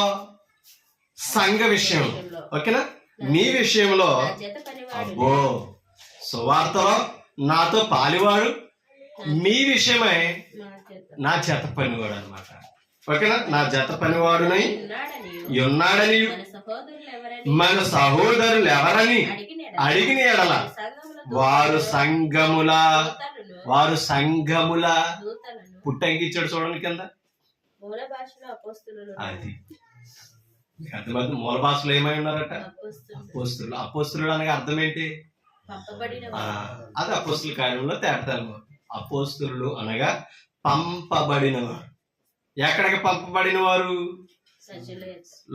సంఘ విషయం, ఓకేనా? మీ విషయంలో అబ్బో సువార్తలో నాతో పాలివాడు, మీ విషయమై నా జత పనివాడు అనమాట, ఓకేనా? నా జత పనివాడునై ఉన్నాడని మన సహోదరులు ఎవరని అడిగిన ఎడల వారు సంఘముల పుట్టంకిచ్చాడు చూడండి కింద. అది అర్థమైంది. మూల భాషలో ఏమై ఉన్నారట? అపోస్తులు. అపోస్తులు అనగా అర్థం ఏంటి? అది అపోస్తుల కార్యంలో తేడతాను. అపోస్తులు అనగా పంపబడిన వారు. ఎక్కడికి పంపబడిన వారు?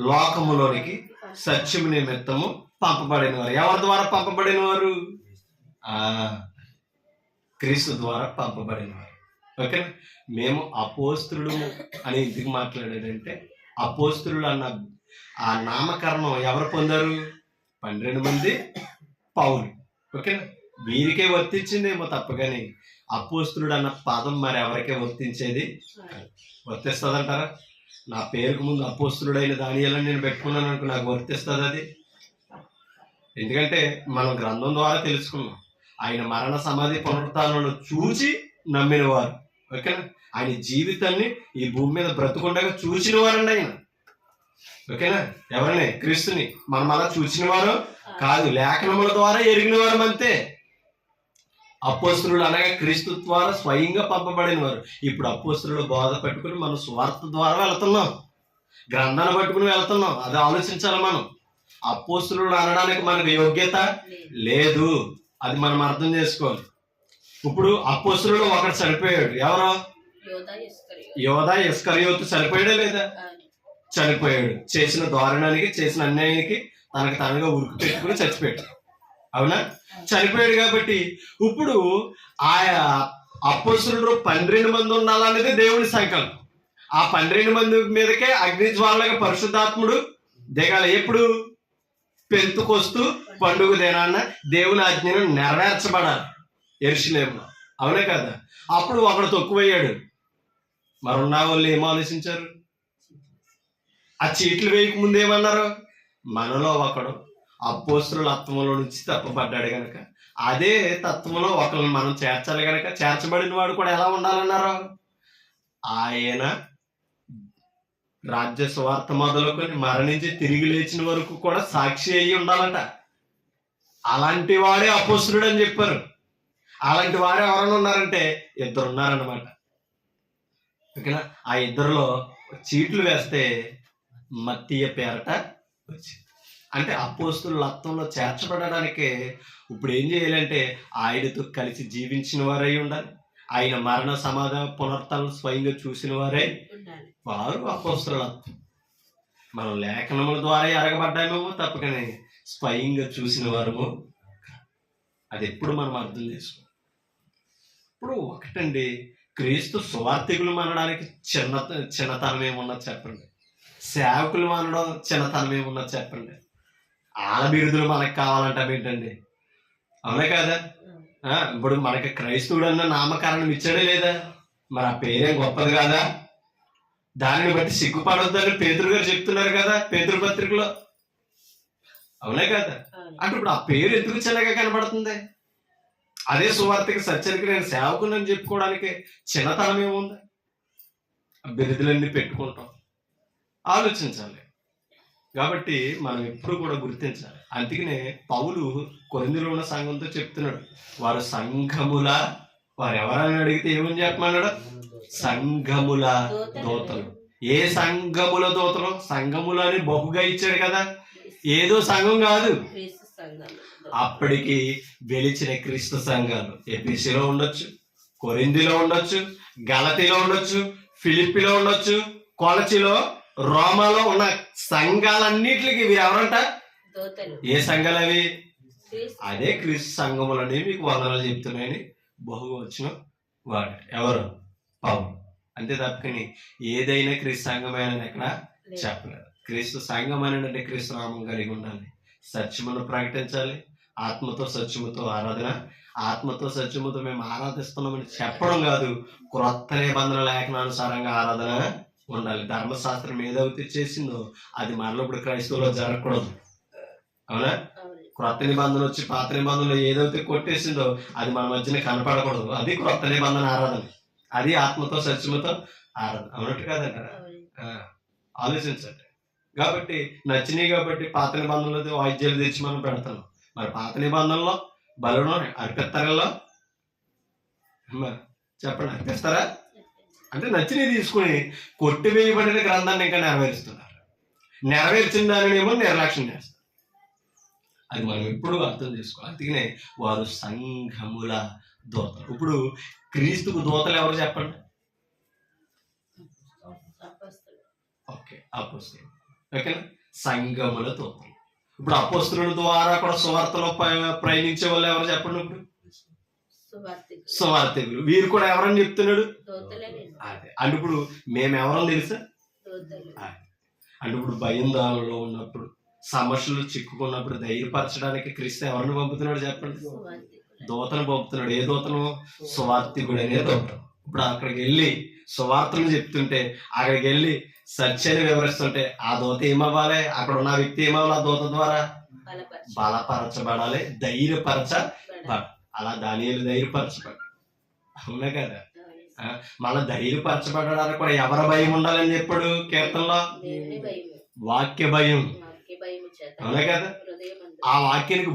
లోకములోనికి సత్యము నిమిత్తము పంపబడిన వారు. ఎవరి ద్వారా పంపబడిన వారు? క్రీస్తు ద్వారా పంపబడిన వారు, ఓకే? మేము అపోస్తులు అని ఎందుకు మాట్లాడాడంటే, అపోస్తులు అన్న ఆ నామకరణం ఎవరు పొందారు? 12 మంది పౌలు, ఓకేనా? వీరికే వర్తించిందేమో తప్పగాని అపోస్తులుడు అన్న పదం మరి ఎవరికే వర్తించేది? వర్తిస్తుందంటారా? నా పేరుకు ముందు అపోస్తులుడైన దానియేలని నేను పెట్టుకున్నాను అనుకో, నాకు వర్తిస్తుంది అది? ఎందుకంటే మనం గ్రంథం ద్వారా తెలుసుకున్నాం, ఆయన మరణ సమాధి పునరుత్థానాలను చూచి నమ్మిన వారు, ఓకేనా? ఆయన జీవితాన్ని ఈ భూమి మీద బ్రతుకుండగా చూసిన వారండి ఆయన, ఓకేనా? ఎవరిని? క్రీస్తుని. మనం అలా చూసిన వారు కాదు, లేఖనముల ద్వారా ఎరిగిన వారు అంతే. అపోస్తులు అనగా క్రీస్తు ద్వారా స్వయంగా పంపబడిన వారు. ఇప్పుడు అపోస్తులు బోధ పట్టుకుని మనం స్వార్థ ద్వారా వెళ్తున్నాం, గ్రంథాన్ని పట్టుకుని వెళ్తున్నాం. అది ఆలోచించాలి మనం. అపోస్తులు అనడానికి మనకు యోగ్యత లేదు, అది మనం అర్థం చేసుకోవాలి. ఇప్పుడు అపోస్తులు ఒకటి చనిపోయాడు. ఎవరో? యోధా ఇస్కరియోతు. చనిపోయాడా లేదా? చనిపోయాడు. చేసిన దారుణానికి, చేసిన అన్యాయానికి తనకు తానుగా ఉరికి పెట్టుకుని చచ్చిపోయాడు, అవునా? చనిపోయాడు. కాబట్టి ఇప్పుడు ఆయా అపోస్తులు 12 మంది ఉండాలనేది దేవుని సంకల్పం. ఆ 12 మంది మీదకే అగ్నిజ్వాలగా పరిశుద్ధాత్ముడు దిగాలి. ఎప్పుడు? పెంతుకొస్తూ పండుగ దినాన్న దేవుని ఆజ్ఞను నెరవేర్చబడాలి యెరూషలేములో, అవునే కదా? అప్పుడు ఒకడు తక్కువయ్యాడు. మరున్న వాళ్ళు ఏం ఆలోచించారు? ఆ చీట్లు వేయక ముందు ఏమన్నారు? మనలో ఒకడు అపోస్తుల తత్వంలో నుంచి తప్పబడ్డాడు గనక అదే తత్వంలో ఒకరిని మనం చేర్చాలి గనక చేర్చబడిన వాడు కూడా ఎలా ఉండాలన్నారు? ఆయన రాజ్య స్వార్థ మొదలుకొని మరణించి తిరిగి లేచిన వరకు కూడా సాక్షి అయ్యి ఉండాలంట. అలాంటి వాడే అపోస్తులుడు అని చెప్పారు. అలాంటి వారు ఎవరైనా ఉన్నారంటే 2 ఉన్నారన్నమాట, ఓకేనా? ఆ 2లో చీట్లు వేస్తే మత్తీయ పేరట వచ్చింది. అంటే అపోస్తుల రక్తంలో చేర్చబడడానికి ఇప్పుడు ఏం చేయాలంటే ఆయనతో కలిసి జీవించిన వారై ఉండాలి, ఆయన మరణ సమాధి పునరుత్థానం స్వయంగా చూసిన వారే వారు అపోస్తుల రక్తం. మనం లేఖనముల ద్వారా ఎరగబడ్డామేమో తప్పకనే స్వయంగా చూసిన వారము. అది ఎప్పుడు మనం అర్థం చేసుకోవాలి. ఇప్పుడు ఒకటండి, క్రీస్తు సువార్థికులు అనడానికి చిన్నతనం ఏమున్నది చెప్పండి? సేవకులు అనడం చిన్నతనం ఏమున్నది చెప్పండి? ఆల బిరుదులు మనకు కావాలంటే ఏంటండి, అవునా కదా? ఇప్పుడు మనకి క్రైస్తవుడు అన్న నామకరణం ఇచ్చాడే లేదా? మరి ఆ పేరేం గొప్పది కాదా? దానిని బట్టి సిగ్గుపడొద్దని పేతురు గారు చెప్తున్నారు కదా పేతురు పత్రికలో, అవునే కదా? అంటే ఇప్పుడు ఆ పేరు ఎందుకు చిన్నగా కనబడుతుంది? అదే సువార్తకి సత్యానికి నేను సేవకుని చెప్పుకోవడానికి చిన్నతనం ఏముంది? బిరుదులన్నీ పెట్టుకుంటాం. ఆలోచించాలి. కాబట్టి మనం ఎప్పుడు కూడా గుర్తించాలి. అందుకనే పౌలు కొరింథీలో ఉన్న సంఘంతో చెప్తున్నాడు, వారు సంఘముల, వారు ఎవరైనా అడిగితే ఏమని చెప్పమన్నాడు? సంఘముల దూతలు. ఏ సంఘముల దూతలు? సంఘములు అని బహుగా ఇచ్చాడు కదా, ఏదో సంఘం కాదు. అప్పటికి వెలిచిన క్రీస్తు సంఘాలు ఎఫెసీలో ఉండొచ్చు, కొరింథీలో ఉండొచ్చు, గలతీలో ఉండొచ్చు, ఫిలిప్పీలో ఉండొచ్చు, కొలచిలో, రోమాలో ఉన్న సంఘాలన్నిటికి వీరు ఎవరంట? ఏ సంఘాలు అవి? అదే క్రీస్తు సంఘములని మీకు వందనాలు చెప్తున్నాయని బహుగా వచ్చిన వాడు ఎవరు? పౌలు. అంతే తప్పకని ఏదైనా క్రీస్తు సంఘమైన ఎక్కడ చెప్పలేదు. క్రీస్తు సంఘం అంటే క్రీస్తు నామం కలిగి ఉండాలి, సత్యమును ప్రకటించాలి, ఆత్మతో సత్యముతో ఆరాధన. ఆత్మతో సత్యముతో మేము ఆరాధిస్తున్నామని చెప్పడం కాదు, క్రొత్త నిబంధన లేఖనానుసారంగా ఆరాధన ఉండాలి. ధర్మశాస్త్రం ఏదైతే చేసిందో అది మరలా ఇప్పుడు క్రైస్తవులో జరగకూడదు. అవునా? క్రొత్త నిబంధన వచ్చి పాత నిబంధనలు ఏదైతే కొట్టేసిందో అది మన మధ్యన కనపడకూడదు. అది క్రొత్త నిబంధన ఆరాధన, అది ఆత్మతో సత్యముతో ఆరాధన. అవునట్టు కాదంటారా? ఆలోచించండి. కాబట్టి నచ్చినాయి కాబట్టి పాత నిబంధనలు వాయిద్యాలు తెచ్చి మనం పెడతాం. మరి పాత నిబంధనలో బలును అర్పిస్తారల్లో చెప్పండి, అర్పిస్తారా? అంటే నచ్చినవి తీసుకుని కొట్టివేయబడిన గ్రంథాన్ని ఇంకా నెరవేరుస్తున్నారు. నెరవేర్చిన దానిని ఏమో నిర్లక్ష్యం చేస్తారు. అది మనం ఎప్పుడు అర్థం చేసుకోవాలి. అందుకనే వారు సంఘముల దూతలు. ఇప్పుడు క్రీస్తుకు దూతలు ఎవరు చెప్పండి? ఓకే, అపోస్తులు. ఓకేనా? సంఘముల దూతలు. ఇప్పుడు అపోస్తుల ద్వారా కూడా సువార్తలో ప్రయాణించే వాళ్ళు ఎవరు చెప్పండి? ఇప్పుడు సువార్తికులు. వీరు కూడా ఎవరని చెప్తున్నాడు? అదే. అంటే ఇప్పుడు మేము ఎవరని తెలుసా? అంటే ఇప్పుడు భయందాలలో ఉన్నప్పుడు, సమస్యలు చిక్కుకున్నప్పుడు ధైర్యపరచడానికి క్రీస్తు ఎవరిని పంపుతున్నాడు చెప్పండి? దూతను పంపుతున్నాడు. ఏ దూతను? సువార్తికుడు అనే దూత. ఇప్పుడు అక్కడికి వెళ్ళి సువార్తను చెప్తుంటే, అక్కడికి వెళ్ళి సత్యాన్ని వివరిస్తుంటే ఆ దూత ఏమవ్వాలి? అక్కడ ఉన్న వ్యక్తి ఏమవ్వాలి? ఆ దూత ద్వారా బలపరచబడాలి, ధైర్యపరచబడాలి. అలా దానియేలు ధైర్యపరచబడ్డాడు. అవునా కదా? మళ్ళా ధైర్యపరచబడడానికి కూడా ఎవరి భయం ఉండాలని చెప్పాడు కీర్తనలో? వాక్య భయం. అవునా కదా? ఆ వాక్యానికి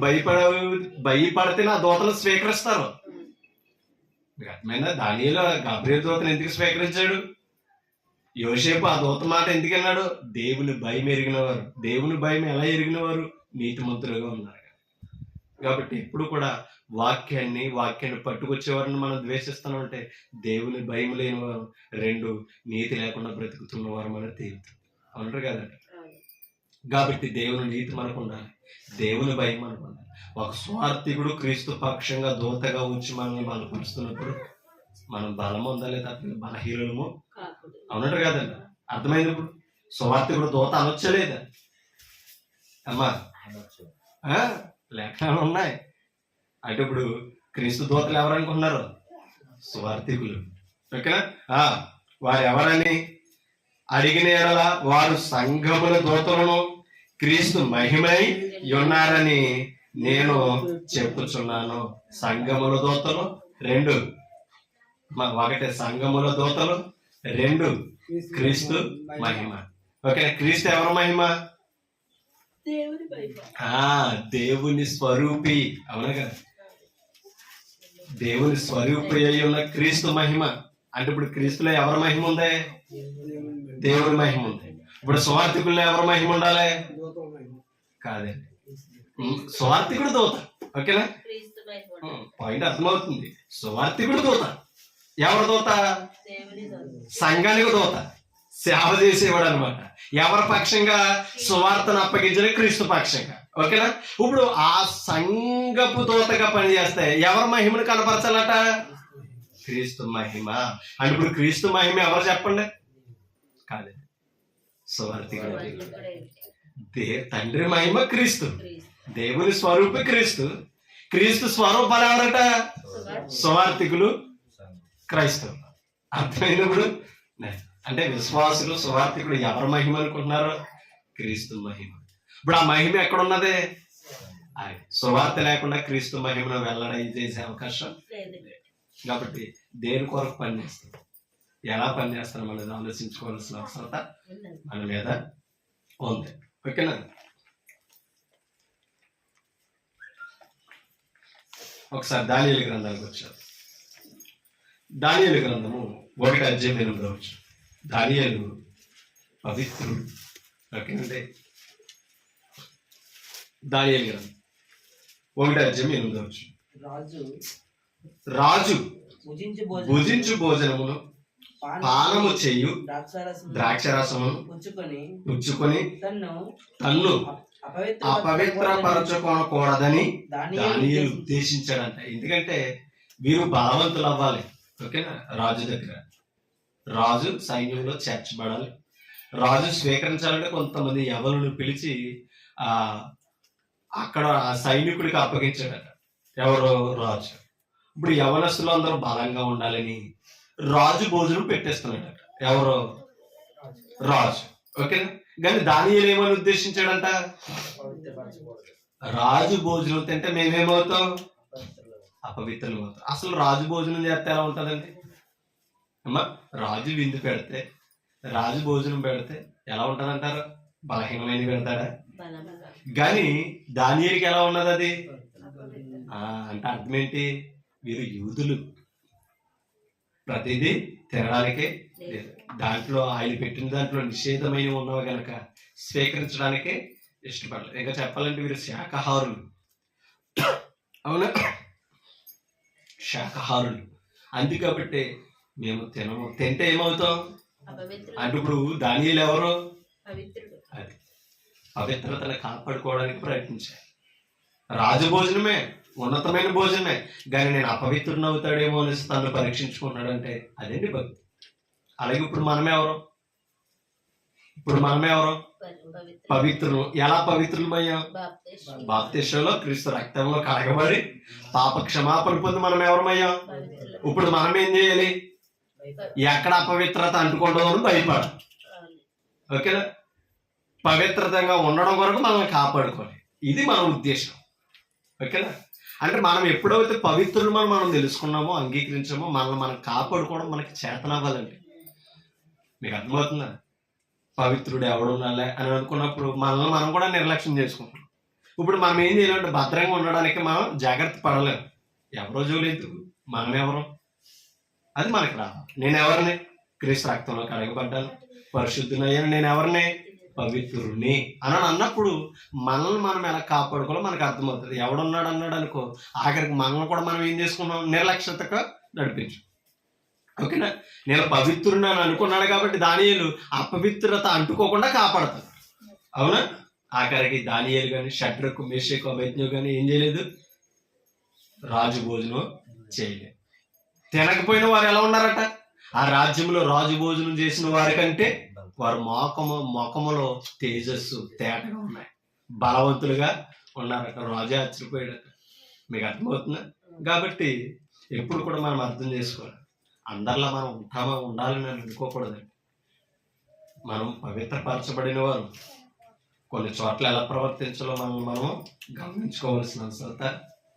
భయపడితే నా దూతలు స్వీకరిస్తారు. దానియేలు గబ్రియలు దూతను ఎందుకు స్వీకరించాడు? యోసేపు ఆ దూత మాట ఎందుకు అన్నాడు? దేవుని భయం ఎరిగినవారు. దేవుని భయం ఎలా ఎరిగినవారు? నీతిమంతులుగా ఉన్నారు. కాబట్టి ఎప్పుడు కూడా వాక్యాన్ని పట్టుకొచ్చేవారిని మనం ద్వేషిస్తున్నామంటే దేవుని భయం లేని వారు, రెండు నీతి లేకుండా బ్రతుకుతున్న వారు మన తేలుతుంది. అవునంటారు కదండి? కాబట్టి దేవుని నీతి మనకు ఉండాలి, దేవుని భయం మనకు ఉండాలి. ఒక స్వార్థికుడు క్రీస్తు పక్షంగా దూతగా ఉంచి మనల్ని బలపరుస్తున్నప్పుడు మనం బలం ఉండాలి తప్ప బలహీనము. అవునంటారు కదండి? అర్థమైంది. ఇప్పుడు స్వార్థికుడు దూత అనొచ్చలేదా అమ్మా? లేఖనాలు ఉన్నాయి. అంటే ఇప్పుడు క్రీస్తు దూతలు ఎవరనుకుంటున్నారు? సువార్థికులు. ఓకేనా? వారు ఎవరని అడిగిన ఎడల వారు సంఘముల దూతలను క్రీస్తు మహిమై ఉన్నారని నేను చెప్పుచున్నాను. సంఘముల దూతలు రెండు, ఒకటి సంఘముల దూతలు, రెండు క్రీస్తు మహిమ. ఓకే, క్రీస్తు ఎవరి మహిమ? దేవుని స్వరూపి. అవునా కదా? దేవుని స్వరూపి అయి ఉన్న క్రీస్తు మహిమ. అంటే ఇప్పుడు క్రీస్తులో ఎవరి మహిమ ఉంది? దేవుని మహిమ ఉంది. ఇప్పుడు సువార్థికుల్లో ఎవరి మహిమ ఉండాలి? కాదండి, సువార్థికుడు దూత. ఓకేనా? పాయింట్ అర్థమవుతుంది. సువార్థికుడు దూత. ఎవరి దూత? సంఘానికి దూత, సేవ చేసేవాడు అనమాట. ఎవరి పక్షంగా? సువార్తను అప్పగించిన క్రీస్తు పక్షంగా. ఓకేనా? ఇప్పుడు ఆ సంఘపు దూతగా పనిచేస్తే ఎవరి మహిమను కనపరచాలట? క్రీస్తు మహిమ. అంటే ఇప్పుడు క్రీస్తు మహిమ ఎవరు చెప్పండి? కాదండి, సువార్థికుడు. తండ్రి మహిమ క్రీస్తు, దేవుని స్వరూపి క్రీస్తు. క్రీస్తు స్వరూపాలు ఎవరట? సువార్థికులు, క్రైస్తవులు. అర్థమైనప్పుడు అంటే విశ్వాసులు, సువార్థికుడు ఎవరి మహిమ అనుకుంటున్నారు? క్రీస్తు మహిమ. ఇప్పుడు ఆ మహిమ ఎక్కడున్నది? సువార్త లేకుండా క్రీస్తు మహిమను వెల్లడి చేసే అవకాశం లేదు. కాబట్టి దేని కొరకు పనిచేస్తాం, ఎలా పనిచేస్తాం అనేది ఆలోచించుకోవాల్సిన అవసరత మన మీద ఉంది. ఓకేనా? ఒకసారి దానియేలు గ్రంథానికి వచ్చారు. దానియేలు గ్రంథము 1:8 దానియేలు పవిత్రుడు. ఓకేనండి? దానియేలు గ్రంథం 1:8 రాజు భుజించు భోజనమును పానము చేయు ద్రాక్షరసమును పుచ్చుకొని తన్ను అపవిత్రపరచుకోకూడదని దానియేలు ఉద్దేశించాడంట. ఎందుకంటే వీరు బలవంతులు అవ్వాలి. ఓకేనా? రాజు దగ్గర, రాజు సైన్యంలో చేర్చబడాలి. రాజు స్వీకరించాలంటే కొంతమంది యవనులను పిలిచి అక్కడ ఆ సైనికుడికి అప్పగించాడట. ఎవరు? రాజు. ఇప్పుడు యవనస్తులు అందరూ బలంగా ఉండాలని రాజు భోజనం పెట్టేస్తున్నాడట. ఎవరు? రాజు. ఓకేనా? కానీ దానియేలు ఏమని ఉద్దేశించాడంట? రాజు భోజనం తింటే మేమేమవుతాం? అపవిత్రులు అవుతాం. అసలు రాజు భోజనం చేస్తే ఎలా ఉంటుందండి అమ్మా? రాజు విందు పెడితే, రాజు భోజనం పెడితే ఎలా ఉంటదంటారు? బలహీనమైన పెడతాడా? కానీ దానియేలుకి ఎలా ఉన్నది అది? అంటే అర్థం ఏంటి? వీరు యూదులు, ప్రతిదీ తినడానికే లేదు, దాంట్లో ఆయన పెట్టిన దాంట్లో నిషేధమైన ఉన్నవి కనుక స్వీకరించడానికే ఇష్టపడలేదు. ఇంకా చెప్పాలంటే వీరు శాకాహారులు. అవునా? శాకాహారులు. అందుకబట్టి మేము తినము. తింటే ఏమవుతాం అంటే ఇప్పుడు దానియేలు ఎవరు? అది పవిత్రతను కాపాడుకోవడానికి ప్రయత్నించారు. రాజభోజనమే, ఉన్నతమైన భోజనమే, కానీ నేను అపవిత్రుని అవుతాడేమో అనేసి తను పరీక్షించుకున్నాడంటే అదేంటి భక్తి. అలాగే ఇప్పుడు మనమెవరు? పవిత్రులు. ఎలా పవిత్రులమయ్యాం? బాప్తిస్మంలో క్రీస్తు రక్తంలో కడగబడి పాప క్షమాపణ పొంది మనం ఎవరమయ్యాం. ఇప్పుడు మనం ఏం చేయాలి? ఎక్కడ అపవిత్రత అంటుకుంటుందో అని భయపడాలి. ఓకేనా? పవిత్రతంగా ఉండడం కొరకు మనల్ని కాపాడుకోవాలి. ఇది మన ఉద్దేశం. ఓకేనా? అంటే మనం ఎప్పుడైతే పవిత్రులు మనం తెలుసుకున్నామో, అంగీకరించామో, మనల్ని మనం కాపాడుకోవడం మనకి చేతనవ్వాలండి. మీకు అర్థమవుతుందా? పవిత్రుడు ఎవడున్నాలే అని అనుకున్నప్పుడు మనల్ని మనం కూడా నిర్లక్ష్యం చేసుకుంటాం. ఇప్పుడు మనం ఏం చేయాలంటే భద్రంగా ఉండడానికి మనం జాగ్రత్త పడలేము. ఎవరో జోలేదు, మనం ఎవరు? అది మనకు రావాలి. నేను ఎవరిని? క్రీస్తు రక్తంలో కడగబడ్డాను, పరిశుద్ధునయ్యాను. నేను ఎవరిని? పవిత్రుడిని అని అన్నప్పుడు మనల్ని మనం ఎలా కాపాడుకోవాలో మనకు అర్థమవుతుంది. ఎవడున్నాడు అన్నాడు అనుకో, ఆఖరికి మనల్ని కూడా మనం ఏం చేసుకున్నాం? నిర్లక్ష్యతగా నడిపించు. ఓకేనా? నేను పవిత్రుని అని అనుకున్నాడు కాబట్టి దానియేలు అపవిత్రత అంటుకోకుండా కాపాడతాడు. అవునా? ఆఖరికి దానియేలు కానీ, షడ్రకు, మేషకు, అబేద్నెగో కానీ ఏం చేయలేదు? రాజు భోజనం చేయలేదు. తినకపోయిన వారు ఎలా ఉన్నారట? ఆ రాజ్యంలో రాజు భోజనం చేసిన వారికంటే వారు మొఖములో తేజస్సు, తేటగా ఉన్నాయి, బలవంతులుగా ఉన్నారట. రాజు ఆశ్చర్యపోయాడట. మీకు అర్థమవుతుందా? కాబట్టి ఎప్పుడు కూడా మనం అర్థం చేసుకోవాలి. అందరిలో మనం ఉండాలని అనుకోకూడదండి. మనం పవిత్రపరచబడిన వారు. కొన్ని చోట్ల ఎలా ప్రవర్తించాలో మనం గమనించుకోవాల్సిన అవసరత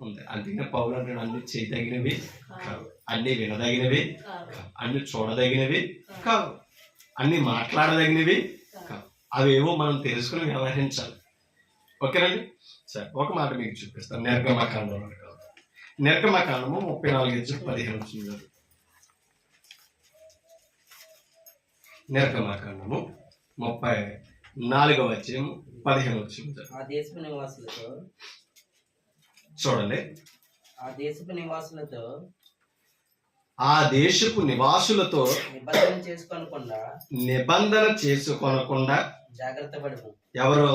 ఉంది. అందుకనే పౌలు అంటాడు, అన్ని చేయదగినవి కావు, అన్ని వినదగినవి కావు, అన్ని చూడదగినవి కావు, అన్ని మాట్లాడదగినవి కావు. అవేవో మనం తెలుసుకుని వ్యవహరించాలి. ఓకేనండి? సరే, ఒక మాట మీకు చూపిస్తాను. నిర్గమకాండము 34:15. నిర్గమకాండము 34:15. ఆ దేశపు నివాసులతో చూడండి. ఆ దేశపు నివాసులతో నిబంధన చేసుకొనకుండా జాగ్రత్త పడము. ఎవరు?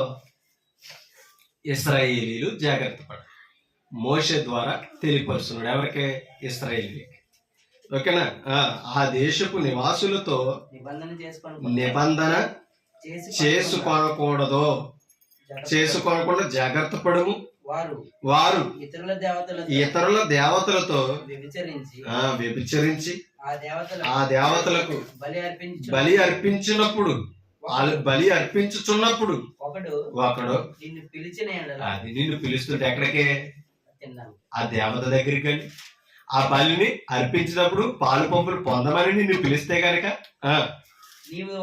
ఇశ్రాయేలీలు జాగ్రత్త పడరు. మోషే ద్వారా తెలియపరుస్తున్నాడు. ఎవరికి? ఇశ్రాయేలీకి. ఓకేనా? ఆ దేశపు నివాసులతో నిబంధన చేసుకోనకుండా జాగ్రత్త పడము. వారు ఇతరుల దేవతలతో వ్యభిచరించి ఆ దేవతలకు బలి అర్పించినప్పుడు, వాళ్ళు బలి అర్పించుచున్నప్పుడు ఒకడు నిన్ను పిలుస్తుంటే ఎక్కడికే? ఆ దేవత దగ్గరికి. కానీ ఆ బలిని అర్పించినప్పుడు పాలు పంపులు పొందమని నిన్ను పిలిస్తే గనక నీవు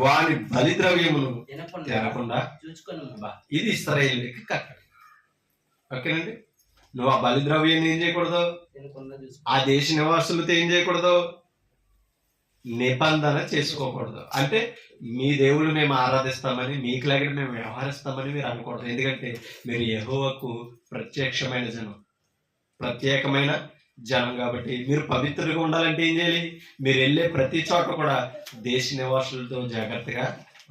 వాని బలిద్రవ్యమును తినకుండా చూసుకొని. ఇది ఇశ్రాయేలుకి కట్టడి. ఓకేనండి? నువ్వు ఆ బలిద్రవ్యాన్ని ఏం చేయకూడదు? ఆ దేశ నివాసులతో ఏం చేయకూడదు? నిబంధన చేసుకోకూడదు. అంటే మీ దేవుడు మేము ఆరాధిస్తామని, మీకు లాగా మేము వ్యవహరిస్తామని మీరు అనకూడదు. ఎందుకంటే మీరు యెహోవాకు ప్రత్యక్షమైన జనం, ప్రత్యేకమైన జనం. కాబట్టి మీరు పవిత్రంగా ఉండాలంటే ఏం చేయాలి? మీరు వెళ్ళే ప్రతి చోట కూడా దేశ నివాసులతో జాగ్రత్తగా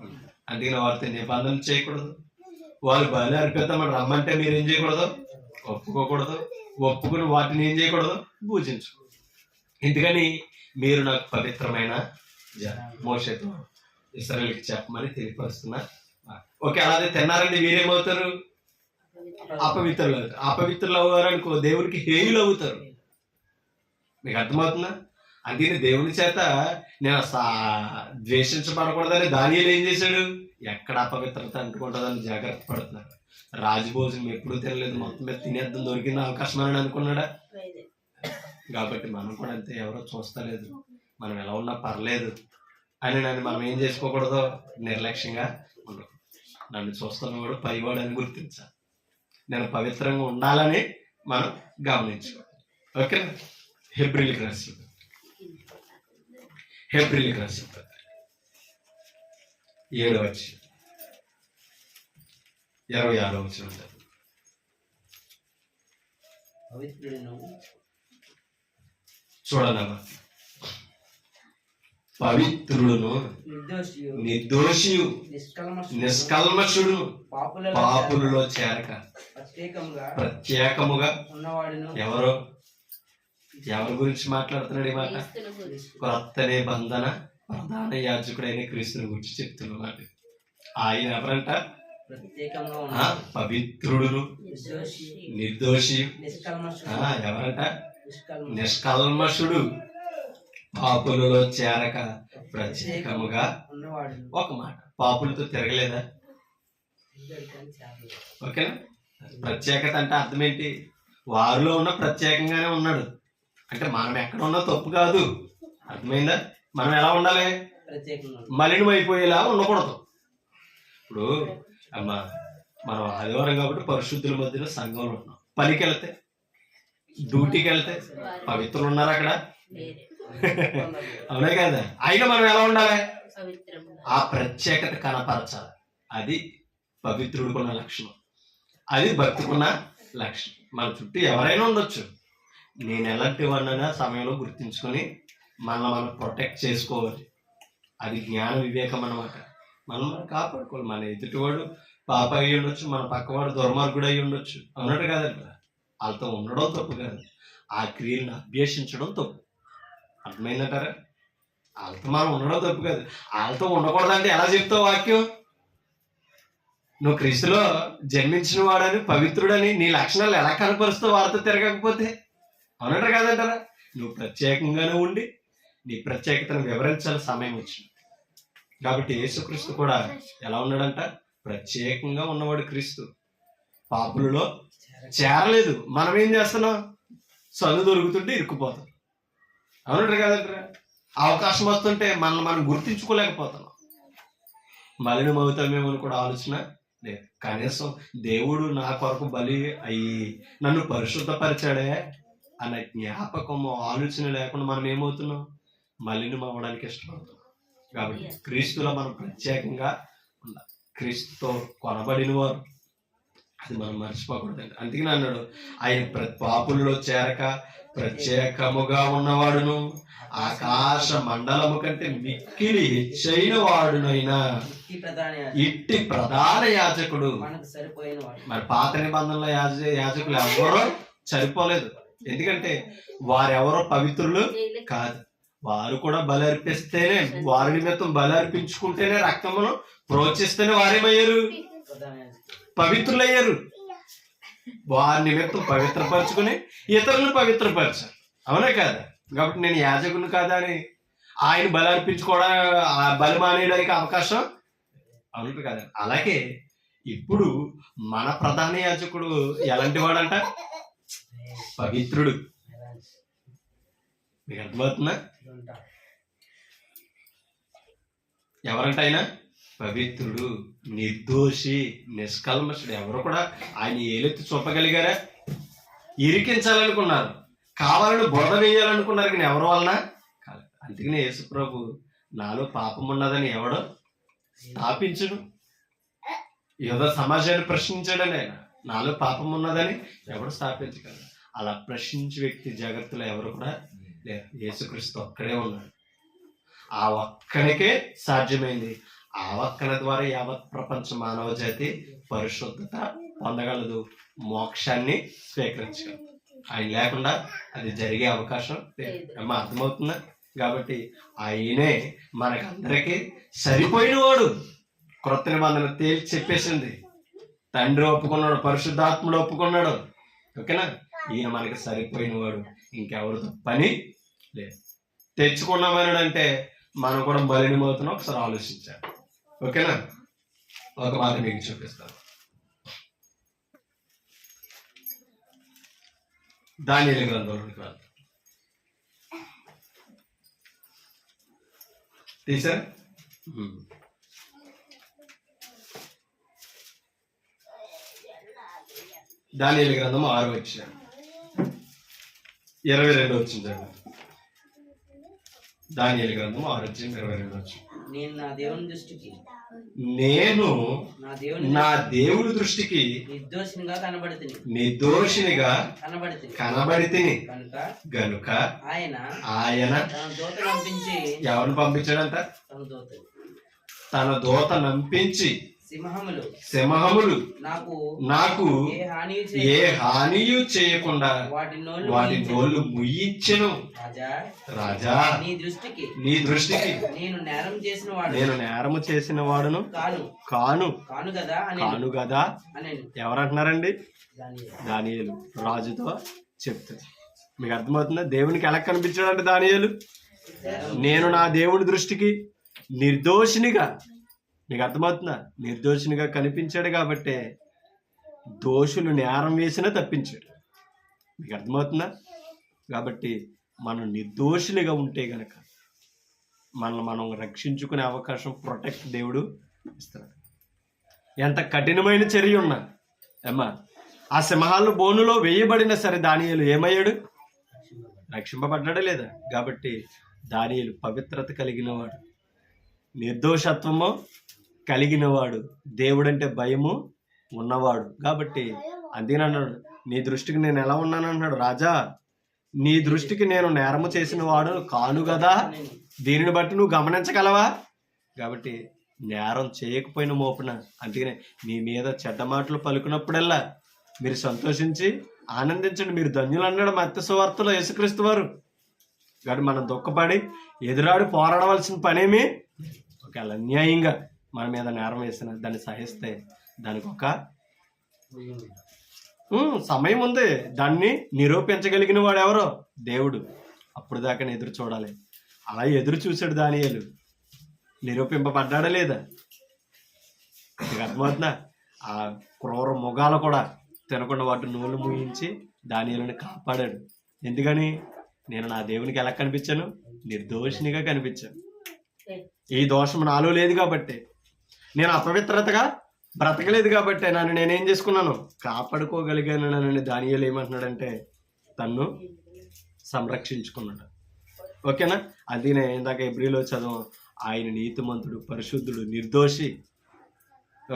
ఉండాలి. అందుకని వారితో నిబంధన చేయకూడదు. వాళ్ళు బలి అర్పిద్దామని రమ్మంటే మీరు ఏం చేయకూడదు? ఒప్పుకోకూడదు. ఒప్పుకుని వాటిని ఏం చేయకూడదు? పూజించకూడదు. ఎందుకని? మీరు నాకు పవిత్రమైన మోషేతో ఇశ్రాయేలుకి చెప్పమని తెలియపరుస్తున్నా. ఓకే, అలాగే తిన్నారండి వీరేమవుతారు? అపవిత్రులు అవుతారు. అపవిత్రులు అవ్వారనుకో దేవుడికి హేయులు అవుతారు. మీకు అర్థమవుతుందా? అందుకని దేవుని చేత నేను ద్వేషించబడకూడదని దానియేలు ఏం చేశాడు? ఎక్కడ అపవిత్రత అంటుకుంటుందని జాగ్రత్త పడుతున్నాడు. రాజభోజనం ఎప్పుడు తినలేదు, మొత్తం మీద తినేద్దాం దొరికింది అవకాశం అని అనుకున్నాడా? కాబట్టి మనం కూడా అంతే, ఎవరో చూస్తలేదు, మనం ఎలా ఉన్నా పర్లేదు అని మనం ఏం చేసుకోకూడదు, నిర్లక్ష్యంగా ఉండకూడదు. నన్ను చూస్తున్నవాడు పైవాడు అని గుర్తించాలి. నేను పవిత్రంగా ఉండాలని మనం గమనించుకోవాలి. ఓకేనా? హెబ్రీయులకు రాసిన పత్రిక 7వ అధ్యాయం 26వ వచనం. పవిత్రుడును చూడనమ్మా. పవిత్రుడును నిర్దోషియు నిష్కల్మషుడు పాపులలో చేరక ప్రత్యేకముగా ఉన్నవాడును. ఎవరి గురించి మాట్లాడుతున్నాడు ఈ మాట? క్రొత్త నిబంధన ప్రధాన యాజకుడైన క్రీస్తుని గురించి చెప్తున్నమాట. ఆయన ఎవరంట? పవిత్రుడును నిర్దోషి ఎవరంట? నిష్కల్మషుడు పాపులలో చేరక ప్రత్యేకముగా. ఒక మాట, పాపులతో తిరగలేదా? ఓకేనా? ప్రత్యేకత అంటే అర్థం ఏంటి? వారిలో ఉన్న ప్రత్యేకంగానే ఉన్నాడు అంటే మనం ఎక్కడ ఉన్నా తప్పు కాదు. అర్థమైందా? మనం ఎలా ఉండాలి? మలినం అయిపోయేలా ఉండకూడదు. ఇప్పుడు అమ్మా, మనం ఆదివారం కాబట్టి పరిశుద్ధుల మధ్యలో సంఘంలో ఉన్నాం. పనికి వెళ్తే, డ్యూటీకి వెళ్తే పవిత్రులు ఉన్నారు అక్కడ, అవునే కదా? అయినా మనం ఎలా ఉండాలి? ఆ ప్రత్యేకత కనపరచాలి. అది పవిత్రుడికున్న లక్షణం, అది భక్తికున్న లక్షణం. మన చుట్టూ ఎవరైనా ఉండొచ్చు, నేను ఎలాంటి వాడినైనా సమయంలో గుర్తించుకొని మనం ప్రొటెక్ట్ చేసుకోవాలి. అది జ్ఞాన వివేకం అన్నమాట. మనం కాపాడుకోవాలి. మన ఎదుటివాడు పాప అయి ఉండొచ్చు, మన పక్కవాడు దుర్మార్గుడు అయి ఉండొచ్చు, అన్నట్టు కాదండి. వాళ్ళతో ఉండడం తప్పు కాదు, ఆ క్రియలను అభ్యసించడం తప్పు. అర్థమైందంటారా? వాళ్ళతో మనం ఉండడం తప్పు కాదు. వాళ్ళతో ఉండకూడదంటే ఎలా చెప్తావు వాక్యం? నువ్వు క్రీస్తులో జన్మించిన వాడని, పవిత్రుడని నీ లక్షణాలు ఎలా కనపరుస్తావు వారితో తిరగకపోతే? అవునట కాదంటారా? నువ్వు ప్రత్యేకంగానే ఉండి నీ ప్రత్యేకతను వివరించాలి సమయం వచ్చింది. కాబట్టి యేసుక్రీస్తు కూడా ఎలా ఉన్నాడంట? ప్రత్యేకంగా ఉన్నవాడు క్రీస్తు. పాపులలో చేరలేదు. మనం ఏం చేస్తున్నాం? సందు దొరుకుతుంటే ఇరుక్కుపోతాం. అవునట కాదంటారా? అవకాశం వస్తుంటే మనం గుర్తించుకోలేకపోతున్నాం. మలినం అవుతామేమని కూడా ఆలోచన లేదు. కనీసం దేవుడు నా కొరకు బలి అయ్యి నన్ను పరిశుద్ధపరిచాడే అన్న జ్ఞాపకము, ఆలోచన లేకుండా మనం ఏమవుతున్నాం? మలినం అవ్వడానికి ఇష్టపడుతున్నాం. కాబట్టి క్రీస్తులో మనం ప్రత్యేకంగా ఉండాలి. క్రీస్తుతో కొనబడిన వారు, అది మనం మర్చిపోకూడదండి. అందుకని అన్నాడు, ఆయన పాపులలో చేరక ప్రత్యేకముగా ఉన్నవాడును ఆకాశ మండలము కంటే మిక్కిలి హెచ్చైన వాడునైనా ఇట్టి ప్రధాన యాజకుడు. మరి పాత నిబంధనల యాజకులు ఎవరో సరిపోలేదు. ఎందుకంటే వారెవరో పవిత్రులు కాదు. వారు కూడా బలి అర్పిస్తేనే, వారి నిమిత్తం బలి అర్పించుకుంటేనే, రక్తమును ప్రోత్సహిస్తేనే వారేమయ్యారు? పవిత్రులయ్యారు. వారి నిమిత్తం పవిత్రపరచుకుని ఇతరులను పవిత్రపరచారు. అవునే కాదా? కాబట్టి నేను యాజకుని కాదా అని ఆయన బలి అర్పించుకోవడం, బలి మానేయడానికి అవకాశం అవును కదా? అలాగే ఇప్పుడు మన ప్రధాన యాజకుడు ఎలాంటి వాడంట? పవిత్రుడు. మీకు అర్థమవుతుందా? ఎవరంట ఆయన? పవిత్రుడు, నిర్దోషి, నిష్కల్మషుడు. ఎవరు కూడా ఆయన ఏలెత్తి చూపగలిగారా? ఇరికించాలనుకున్నారు, కావాలని బురద వేయాలనుకున్నారు, కానీ ఎవరి వలన కాదు. అందుకనే యేసుప్రభు నాలో పాపం ఉన్నదని ఎవడో స్థాపించును. ఏదో సమాజాన్ని ప్రశ్నించాడని ఆయన, నాలో పాపం ఉన్నదని ఎవడు స్థాపించగలరు? అలా ప్రశ్నించే వ్యక్తి జగత్తులో ఎవరు కూడా లేరు. యేసుక్రీస్తు ఒక్కడే ఉన్నాడు. ఆ ఒక్కడికే సాధ్యమైంది. ఆ ఒక్కడి ద్వారా యావత్ ప్రపంచ మానవ జాతి పరిశుద్ధత పొందగలదు, మోక్షాన్ని స్వీకరించగలదు. ఆయన లేకుండా అది జరిగే అవకాశం లేదు. అమ్మా, అర్థమవుతుందా? కాబట్టి ఆయనే మనకందరికీ సరిపోయిన వాడు. క్రొత్త నిబంధన తేల్చి చెప్పేసింది. తండ్రి ఒప్పుకున్నాడు, పరిశుద్ధాత్ముడు ఒప్పుకున్నాడు. ఓకేనా? ఈయన మనకి సరిపోయిన వాడు, ఇంకెవరితో పని లేదు. తెచ్చుకున్నామని అంటే మనం కూడా మలినమవుతున్నాం. ఒకసారి ఆలోచించాలి. ఓకేనా? ఒక మాట మీకు చూపిస్తాను. దానియేలు గ్రంథంలోనికి వెళ్తాం. తీసా? దానియేలు గ్రంథం 6వ అధ్యాయం 22 వచ్చింది. దానియేలు గ్రంథం 6వ అధ్యాయం 22 వచ్చింది. నేను నా దేవుని దృష్టికి నా దేవుడి దృష్టికి నిర్దోషినిగా కనబడితిని గనుక ఆయన ఎవరిని పంపించాడంట? తన దూత నంపించి సింహములు నాకు ఏ హానియు చేయకుండా వాటి నోళ్ళు ముయ్యించెను. రాజా, నీ దృష్టికి నేను నేరము చేసిన వాడును కాను గదా. ఎవరంటున్నారండి? దానియేలు రాజుతో చెప్తుంది. మీకు అర్థమవుతుందా? దేవునికి ఎలా కనిపించాడంటే దానియేలు, నేను నా దేవుడి దృష్టికి నిర్దోషినిగా, మీకు అర్థమవుతుందా? నిర్దోషినిగా కనిపించాడు కాబట్టి దోషులు నేరం వేసినా తప్పించాడు. మీకు అర్థమవుతుందా? కాబట్టి మనం నిర్దోషులుగా ఉంటే గనక మనం రక్షించుకునే అవకాశం ప్రొటెక్ట్ దేవుడు ఇస్తాడు. ఎంత కఠినమైన చర్య ఉన్నా అమ్మా, ఆ సింహాలు బోనులో వేయబడినా సరే దానియేలు ఏమయ్యాడు? రక్షింపబడ్డాడా లేదా? కాబట్టి దానియేలు పవిత్రత కలిగినవాడు, నిర్దోషత్వము కలిగినవాడు, దేవుడంటే భయము ఉన్నవాడు. కాబట్టి అందుకనన్నాడు, నీ దృష్టికి నేను ఎలా ఉన్నాను అంటున్నాడు. రాజా, నీ దృష్టికి నేను నేరము చేసిన వాడు కాను కదా. దీనిని బట్టి నువ్వు గమనించగలవా? కాబట్టి నేరం చేయకపోయిన మోపున, అందుకనే మీ మీద చెడ్డ మాటలు పలుకున్నప్పుడల్లా మీరు సంతోషించి ఆనందించండి, మీరు ధన్యులు అన్నాడు మత్తయి సువార్తలో యేసుక్రీస్తు వారు. కాబట్టి మనం దుఃఖపడి ఎదురాడి పోరాడవలసిన పనేమి? ఒకవేళ అన్యాయంగా మన మీద నేరం వేసిన దాన్ని సహిస్తే దానికి ఒక సమయం ఉంది. దాన్ని నిరూపించగలిగిన వాడు ఎవరో? దేవుడు. అప్పుడు దాకా ఎదురు చూడాలి. అలా ఎదురు చూశాడు దానియేలు. నిరూపింపబడ్డా లేదా? అర్థమవుతుందా? ఆ క్రూర మృగాలు కూడా తినకుండా వాటి నోళ్ళు మూయించి దానియేలుని కాపాడాడు. ఎందుకని? నేను నా దేవునికి ఎలా కనిపించాను? నిర్దోషినిగా కనిపించాను. ఈ దోషం నాలో లేదు కాబట్టి, నేను అపవిత్రతగా బ్రతకలేదు కాబట్టి నన్ను నేనేం చేసుకున్నాను? కాపాడుకోగలిగాను. నన్ను దానియేలు ఏమంటున్నాడంటే తన్ను సంరక్షించుకున్నాడు. ఓకేనా? అందుకనే ఇందాక ఎబ్రిలో చదువు, ఆయన నీతిమంతుడు, పరిశుద్ధుడు, నిర్దోషి.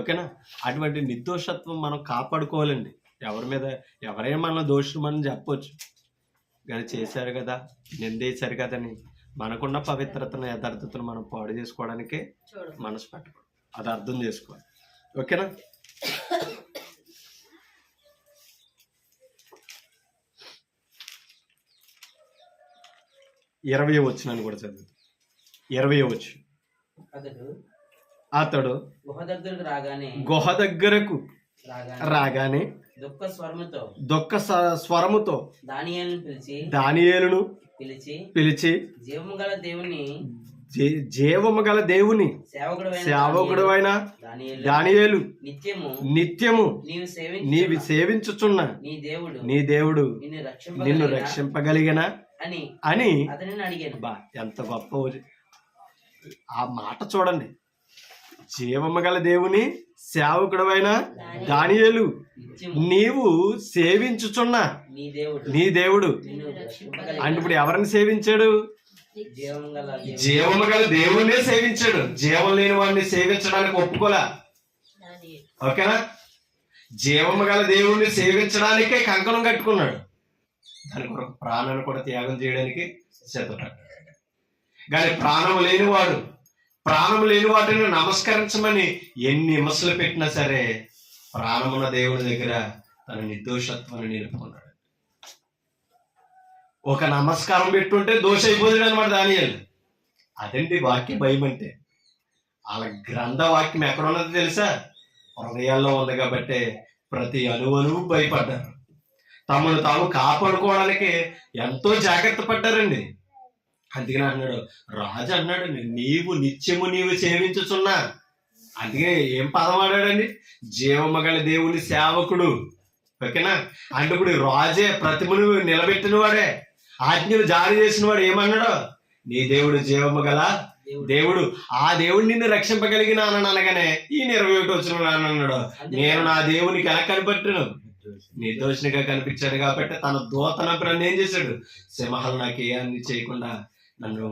ఓకేనా? అటువంటి నిర్దోషత్వం మనం కాపాడుకోవాలండి. ఎవరి మీద ఎవరైనా మనలో దోషమని చెప్పొచ్చు, కానీ చేశారు కదా, నిందేశారు కదని మనకున్న పవిత్రతను, యథార్థతను మనం పాడు చేసుకోవడానికే మనసు పెట్టకూడదు. అది అర్థం చేసుకోవాలి. ఓకేనా? ఇరవై వచ్చినాను కూడా చదువు. 20 వచ్చు. అతడు గుహ దగ్గరకు రాగానే దుఃఖ స్వరముతో దానియేలును పిలిచి జీవము గల దేవుని సేవకుడు అయిన దానియేలు, నిత్యము నీవి సేవించుచున్న నీ దేవుడు నిన్ను రక్షింపగలిగిన అని బా, ఎంత గొప్ప ఆ మాట చూడండి. జీవము గల దేవుని సేవకుడు అయిన దానియేలు, నీవు సేవించుచున్న నీ దేవుడు అంటే ఇప్పుడు ఎవరిని సేవించాడు? జీవము గల దేవుణ్ణే సేవించాడు. జీవం లేని వాడిని సేవించడానికి ఒప్పుకోలే. ఓకేనా? జీవము గల దేవుణ్ణి సేవించడానికే కంకణం కట్టుకున్నాడు. దాని కొరకు ప్రాణాన్ని కూడా త్యాగం చేయడానికి సిద్ధపడ్డాడు. కానీ ప్రాణం లేని వాటిని నమస్కరించమని ఎన్ని విమర్శలు పెట్టినా సరే ప్రాణమున్న దేవుడి దగ్గర తన నిర్దోషత్వాన్ని నిలుపుకున్నాడు. ఒక నమస్కారం పెట్టుంటే దోష అయిపోతుంది అనమాట దానియేలు. అదేంటి వాక్య భయం అంటే? వాళ్ళ గ్రంథ వాక్యం ఎక్కడ ఉన్నది తెలుసా? హృదయాల్లో ఉంది కాబట్టి ప్రతి అణువును భయపడ్డారు. తమను తాము కాపాడుకోవడానికి ఎంతో జాగ్రత్త పడ్డారండి. అందుకని అన్నాడు, రాజు అన్నాడు, నీవు నిత్యము నీవు సేవించుచున్నా. అందుకే ఏం పదం ఆడాడండి, జీవమగల దేవుని సేవకుడు. ఓకేనా? అంటే ఇప్పుడు రాజే ప్రతిమను నిలబెట్టిన వాడే, ఆజ్ఞలు జారీ చేసిన వాడు ఏమన్నాడు, నీ దేవుడు జీవము గల దేవుడు, ఆ దేవుడు నిన్ను రక్షింపగలిగినానని అనగానే ఈ 21 వచనంలో అన్నాడు, నేను నా దేవునికి ఎలా కనిపెట్టను, నిర్దోషినిగా కనిపించాడు కాబట్టి తన దూతన ఏం చేశాడు, సింహాలు నాకు ఏ అన్ని చేయకుండా నన్ను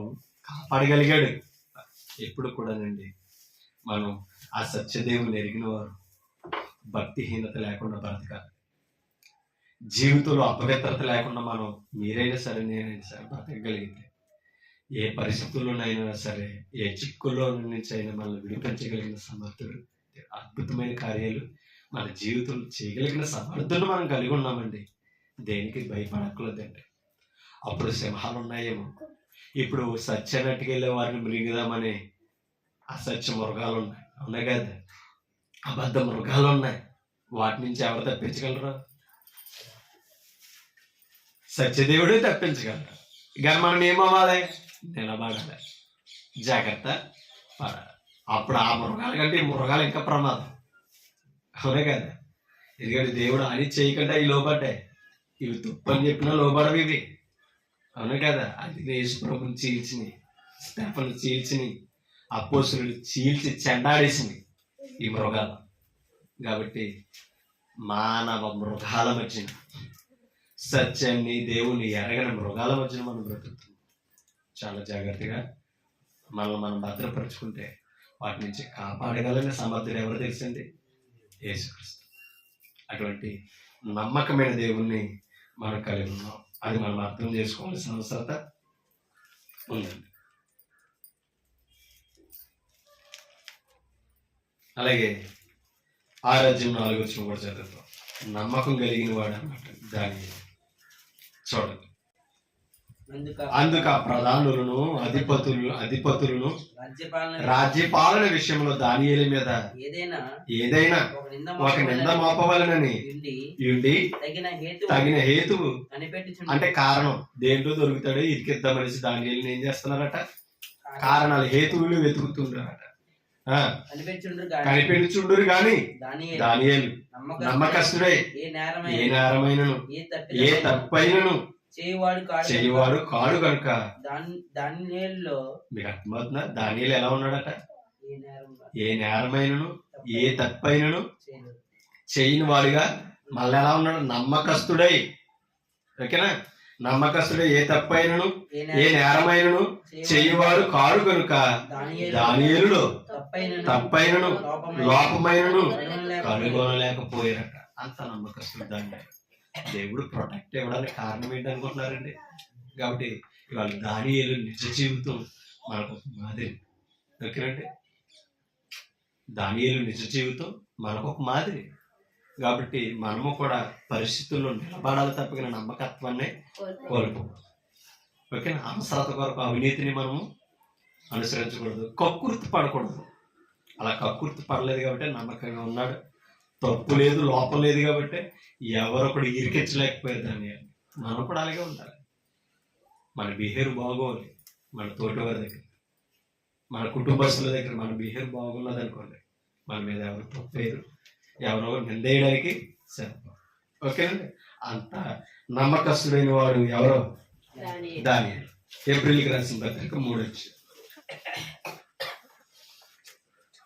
కాపాడగలిగాడు. ఎప్పుడు కూడానండి మనం ఆ సత్యదేవుని ఎరిగిన వారు భక్తిహీనత లేకుండా బ్రతకాలి. జీవితంలో అపవిత్రత లేకుండా మనం మీరైనా సరే నేనైనా సరే బ్రతకగలిగితే ఏ పరిస్థితుల్లోనైనా సరే, ఏ చిక్కుల్లో నుంచి అయినా మనల్ని విడిపించగలిగిన సమర్థుడు, అద్భుతమైన కార్యాలు మన జీవితంలో చేయగలిగిన సమర్థులు మనం కలిగి ఉన్నామండి. దేనికి భయపడక్కలేదండి. అప్పుడు సింహాలు ఉన్నాయేమో, ఇప్పుడు సత్యానికి వెళ్ళే వారిని మృంగుదామని అసత్య మృగాలు ఉన్నాయి కదా, అబద్ధ మృగాలు ఉన్నాయి. వాటి నుంచి ఎవరు తప్పించగలరు? సత్యదేవుడే తప్పించగలరు. కానీ మనం ఏమవ్వాలి, నిలబడాలి, జాగ్రత్త పడాలి. అప్పుడు ఆ మృగాల కంటే ఈ మృగాలు ఇంకా ప్రమాదం. అవునే కదా? ఎందుకంటే దేవుడు అని చేయకుండా ఈ లోబడ్డాయి, ఇవి తుప్పని చెప్పినా లోబడవి ఇవి. అవును కదా? అది యేసుప్రభుని చీల్చిని, స్టెఫను చీల్చిని, అపోస్తులు చీల్చి చెండాడేసింది ఈ మృగాలు. కాబట్టి మానవ మృగాల మధ్యన, సత్యాన్ని దేవుని ఎరగని మృగాల మధ్యన మనం బ్రతుకుతున్నాం. చాలా జాగ్రత్తగా మనం భద్రపరుచుకుంటే వాటి నుంచి కాపాడగలిగిన సమర్థుడు ఎవరు తెలుసండి? యేసుక్రీస్తు. అటువంటి నమ్మకమైన దేవుణ్ణి మనం కలిగి ఉన్నాం. అది మనం అర్థం చేసుకోవాల్సిన అవసరత ఉందండి. అలాగే 6:4 కూడా చదువుతాం. నమ్మకం కలిగిన వాడు అన్నమాట దాన్ని చూడండి. అందుకు ఆ ప్రధానులను అధిపతులను రాజ్యపాలన విషయంలో దానియేలు మీద ఏదైనా ఒక నింద మోపవలనని ఉండి తగిన హేతువు అంటే కారణం దేంట్లో దొరుకుతాడో ఇరికిద్దామనేసి దానియేలుని ఏం చేస్తున్నారట, కారణాలు హేతువులు వెతుకుతుంటారట. కనిపెట్టుచుండురు గాని దానియేలు నమ్మకస్తుడై ఏ నేరమైనను ఏ తప్పైనను చేయువాడు కాడు కనుక. దానియేలులో మీకు అర్థమవుతుందా? దానియేలు ఎలా ఉన్నాడట? ఏ నేరమైనను ఏ తప్పైనను చేయని వాడుగా. మళ్ళీ ఎలా ఉన్నాడు? నమ్మకస్తుడై. ఓకేనా? నమ్మకస్తుడై ఏ తప్పైనను ఏ నేరమైనను చేయువాడు కాడు కనుక దానియేలులో తప్పైనను లోపమైనను కనుగొనలేకపోయారట. అంత నమ్మకస్తుడు దానియేలు. దేవుడు ప్రొటెక్ట్ ఇవ్వడానికి కారణం ఏంటనుకుంటున్నారండి? కాబట్టి ఇవాళ దానియేలు నిజ జీవితం మనకు మాదిరి. ఓకేనండి? దానియేలు నిజ జీవితం మనకు ఒక మాదిరి. కాబట్టి మనము కూడా పరిస్థితుల్లో నిలబడాలి తప్పగిన నమ్మకత్వాన్ని కోల్పోకూడదు. ఓకేనా? అవసరత కొరకు అవినీతిని మనము అనుసరించకూడదు, కక్కుర్తి పడకూడదు. అలా కక్కుర్తి పడలేదు కాబట్టి నమ్మకంగా ఉన్నాడు. తప్పు లేదు, లోపం లేదు కాబట్టి ఎవరొకడు ఇరికించలేకపోయారు దాన్ని. మనం కూడా అలాగే ఉండాలి. మన బిహేవియర్ బాగోవాలి. మన తోటివారి దగ్గర, మన కుటుంబస్తుల దగ్గర మన బిహేవియర్ బాగున్నది అనుకోండి, మన మీద ఎవరు తప్పేరు, ఎవరో నిందేయడానికి సరిపో. ఓకేనండి? అంత నమ్మకస్తుడైన వాడు ఎవరో దానియేలు. ఏప్రిల్కి రాసిన పత్రిక 3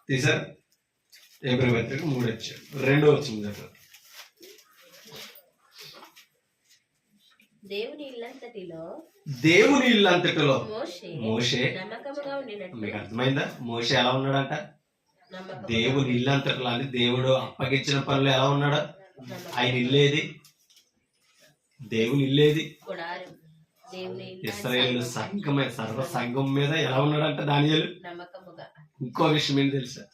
తీసారు. ఏప్రిల్ పత్రిక 3 2 వచ్చింది దగ్గర. దేవుని ఇల్లంతటిలో మోషే మీకు అర్థమైందా? మోషే ఎలా ఉన్నాడంట? దేవుని ఇల్లంతటిలో అని దేవుడు అప్పగించిన పనులు ఎలా ఉన్నాడు? ఆయన ఇల్లేది, దేవుని ఇల్లేది. ఇశ్రాయేలు సంఘమే, సర్వ సంఘం మీద ఎలా ఉన్నాడంట దానియేలు? ఇంకో విషయం ఏంటి తెలుసా?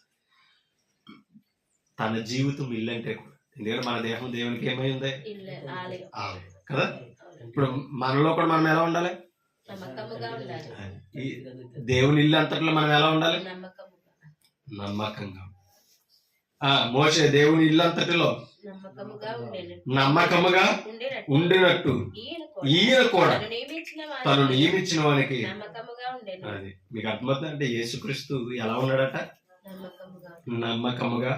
తన జీవితం ఇల్లు అంటే కూడా, ఎందుకంటే మన దేహం దేవునికి ఏమైంది కదా. ఇప్పుడు మనలో కూడా మనం ఎలా ఉండాలి? దేవుని ఇల్లు అంతట్లో మనం ఎలా ఉండాలి? నమ్మకంగా. మోషే దేవుని ఇల్లు అంతటిలో నమ్మకముగా ఉండినట్టు ఈయన కూడా తను తను నియమించిన వానికి నమ్మకముగా ఉండెను. అది మీకు అర్థమవుతుంది. అంటే యేసుక్రీస్తు ఎలా ఉన్నాడట? నమ్మకముగా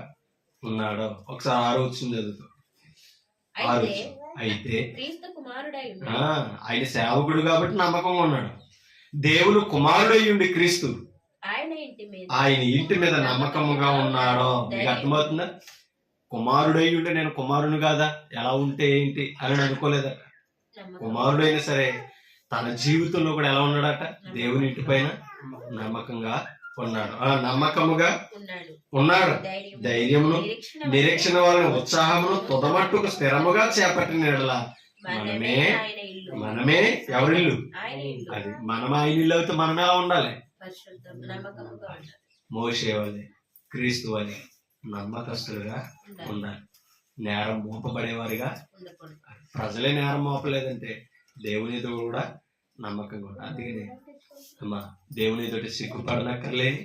ఉన్నాడు. ఒకసారి 6వ వచనం చదువుతాం. అయితే అయితే క్రీస్తు కుమారుడై ఉండి ఆయన సేవకుడు కాబట్టి నమ్మకంగా ఉన్నాడు. దేవుడు కుమారుడై ఉండి క్రీస్తు ఆయన ఇంటి మీద నమ్మకముగా ఉన్నాడో మీకు అర్థమవుతుందా? కుమారుడై ఉండి నేను కుమారుని కాదా, ఎలా ఉంటే ఏంటి అని అనుకోలేదట. కుమారుడైనా సరే తన జీవితంలో కూడా ఎలా ఉన్నాడట? దేవుని ఇంటి పైన నమ్మకంగా ఉన్నాడు. నమ్మకముగా ఉన్నాడు. ధైర్యమును నిరీక్షణ వాళ్ళని ఉత్సాహమును తుదమట్టుకు స్థిరముగా చేపట్టిన యెడల మనమే ఎవరిల్లు? అది మనం ఆయన ఇల్లు అయితే మనం ఎలా ఉండాలి? మోషే వలె క్రీస్తు వలె నమ్మకస్తులుగా ఉండాలి. నేరం మోపబడేవారిగా, ప్రజలే నేరం మోపలేదంటే దేవుని ఎదుట కూడా నమ్మకంగా ఉండాలి. అందుకనే అమ్మా దేవుని ఎదుట సిగ్గుపడనక్కర్లేని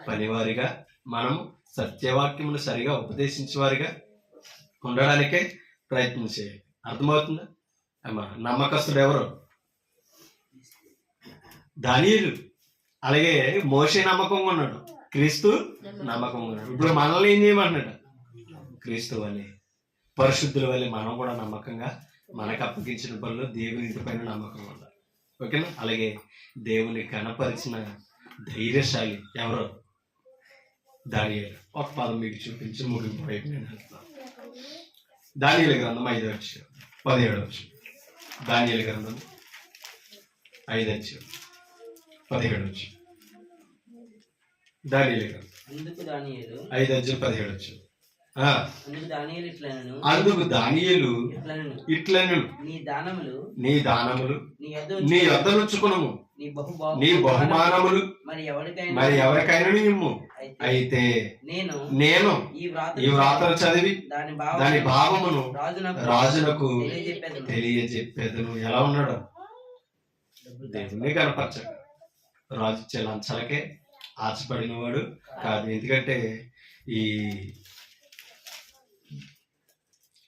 పనివారిగా మనము సత్యవాక్యమును సరిగా ఉపదేశించేవారిగా ఉండడానికే ప్రయత్నం చేయాలి. అర్థమవుతుందా అమ్మా? నమ్మకస్తుడు ఎవరు? దానియేలు. అలాగే మోషే నమ్మకంగా ఉన్నాడు, క్రీస్తు నమ్మకంగా ఉన్నాడు. ఇప్పుడు మనల్ని ఏం చేయమన్నాడు? క్రీస్తు వల్లే పరిశుద్ధుల వల్లే మనం కూడా నమ్మకంగా మనకు అప్పగించిన పనులు దేవుని ఇంటి పైన నమ్మకంగా ఉండాలి. ఓకేనా? అలాగే దేవుని కనపరిచిన ధైర్యశాలి ఎవరు? దానియేలు. ఒక పదం మీకు చూపించి ముగింపు వైపు నేను వెళ్తున్నాను. దానియేలు గ్రంథం 5వ అధ్యాయం 17వ వచనం. దానియేలు గ్రంథం 5వ అధ్యాయం 17వ వచనం. దానియేలు గ్రంథం 5వ అధ్యాయం 17వ వచనం. అందుకు దానియేలు ఇట్లను నీ దానములు నీ యొద్ద నుంచుకునము, నీ బహుమానములు మరి ఎవరికైనా ఇమ్ము. అయితే నేను ఈ వ్రాతను చదివి దాని భావమును రాజునకు తెలియజెప్పేదను. ఎలా ఉన్నాడు? దేవుని కనపరచక రాజు ఇచ్చే లంచాలకే ఆశపడినవాడు కాదు. ఎందుకంటే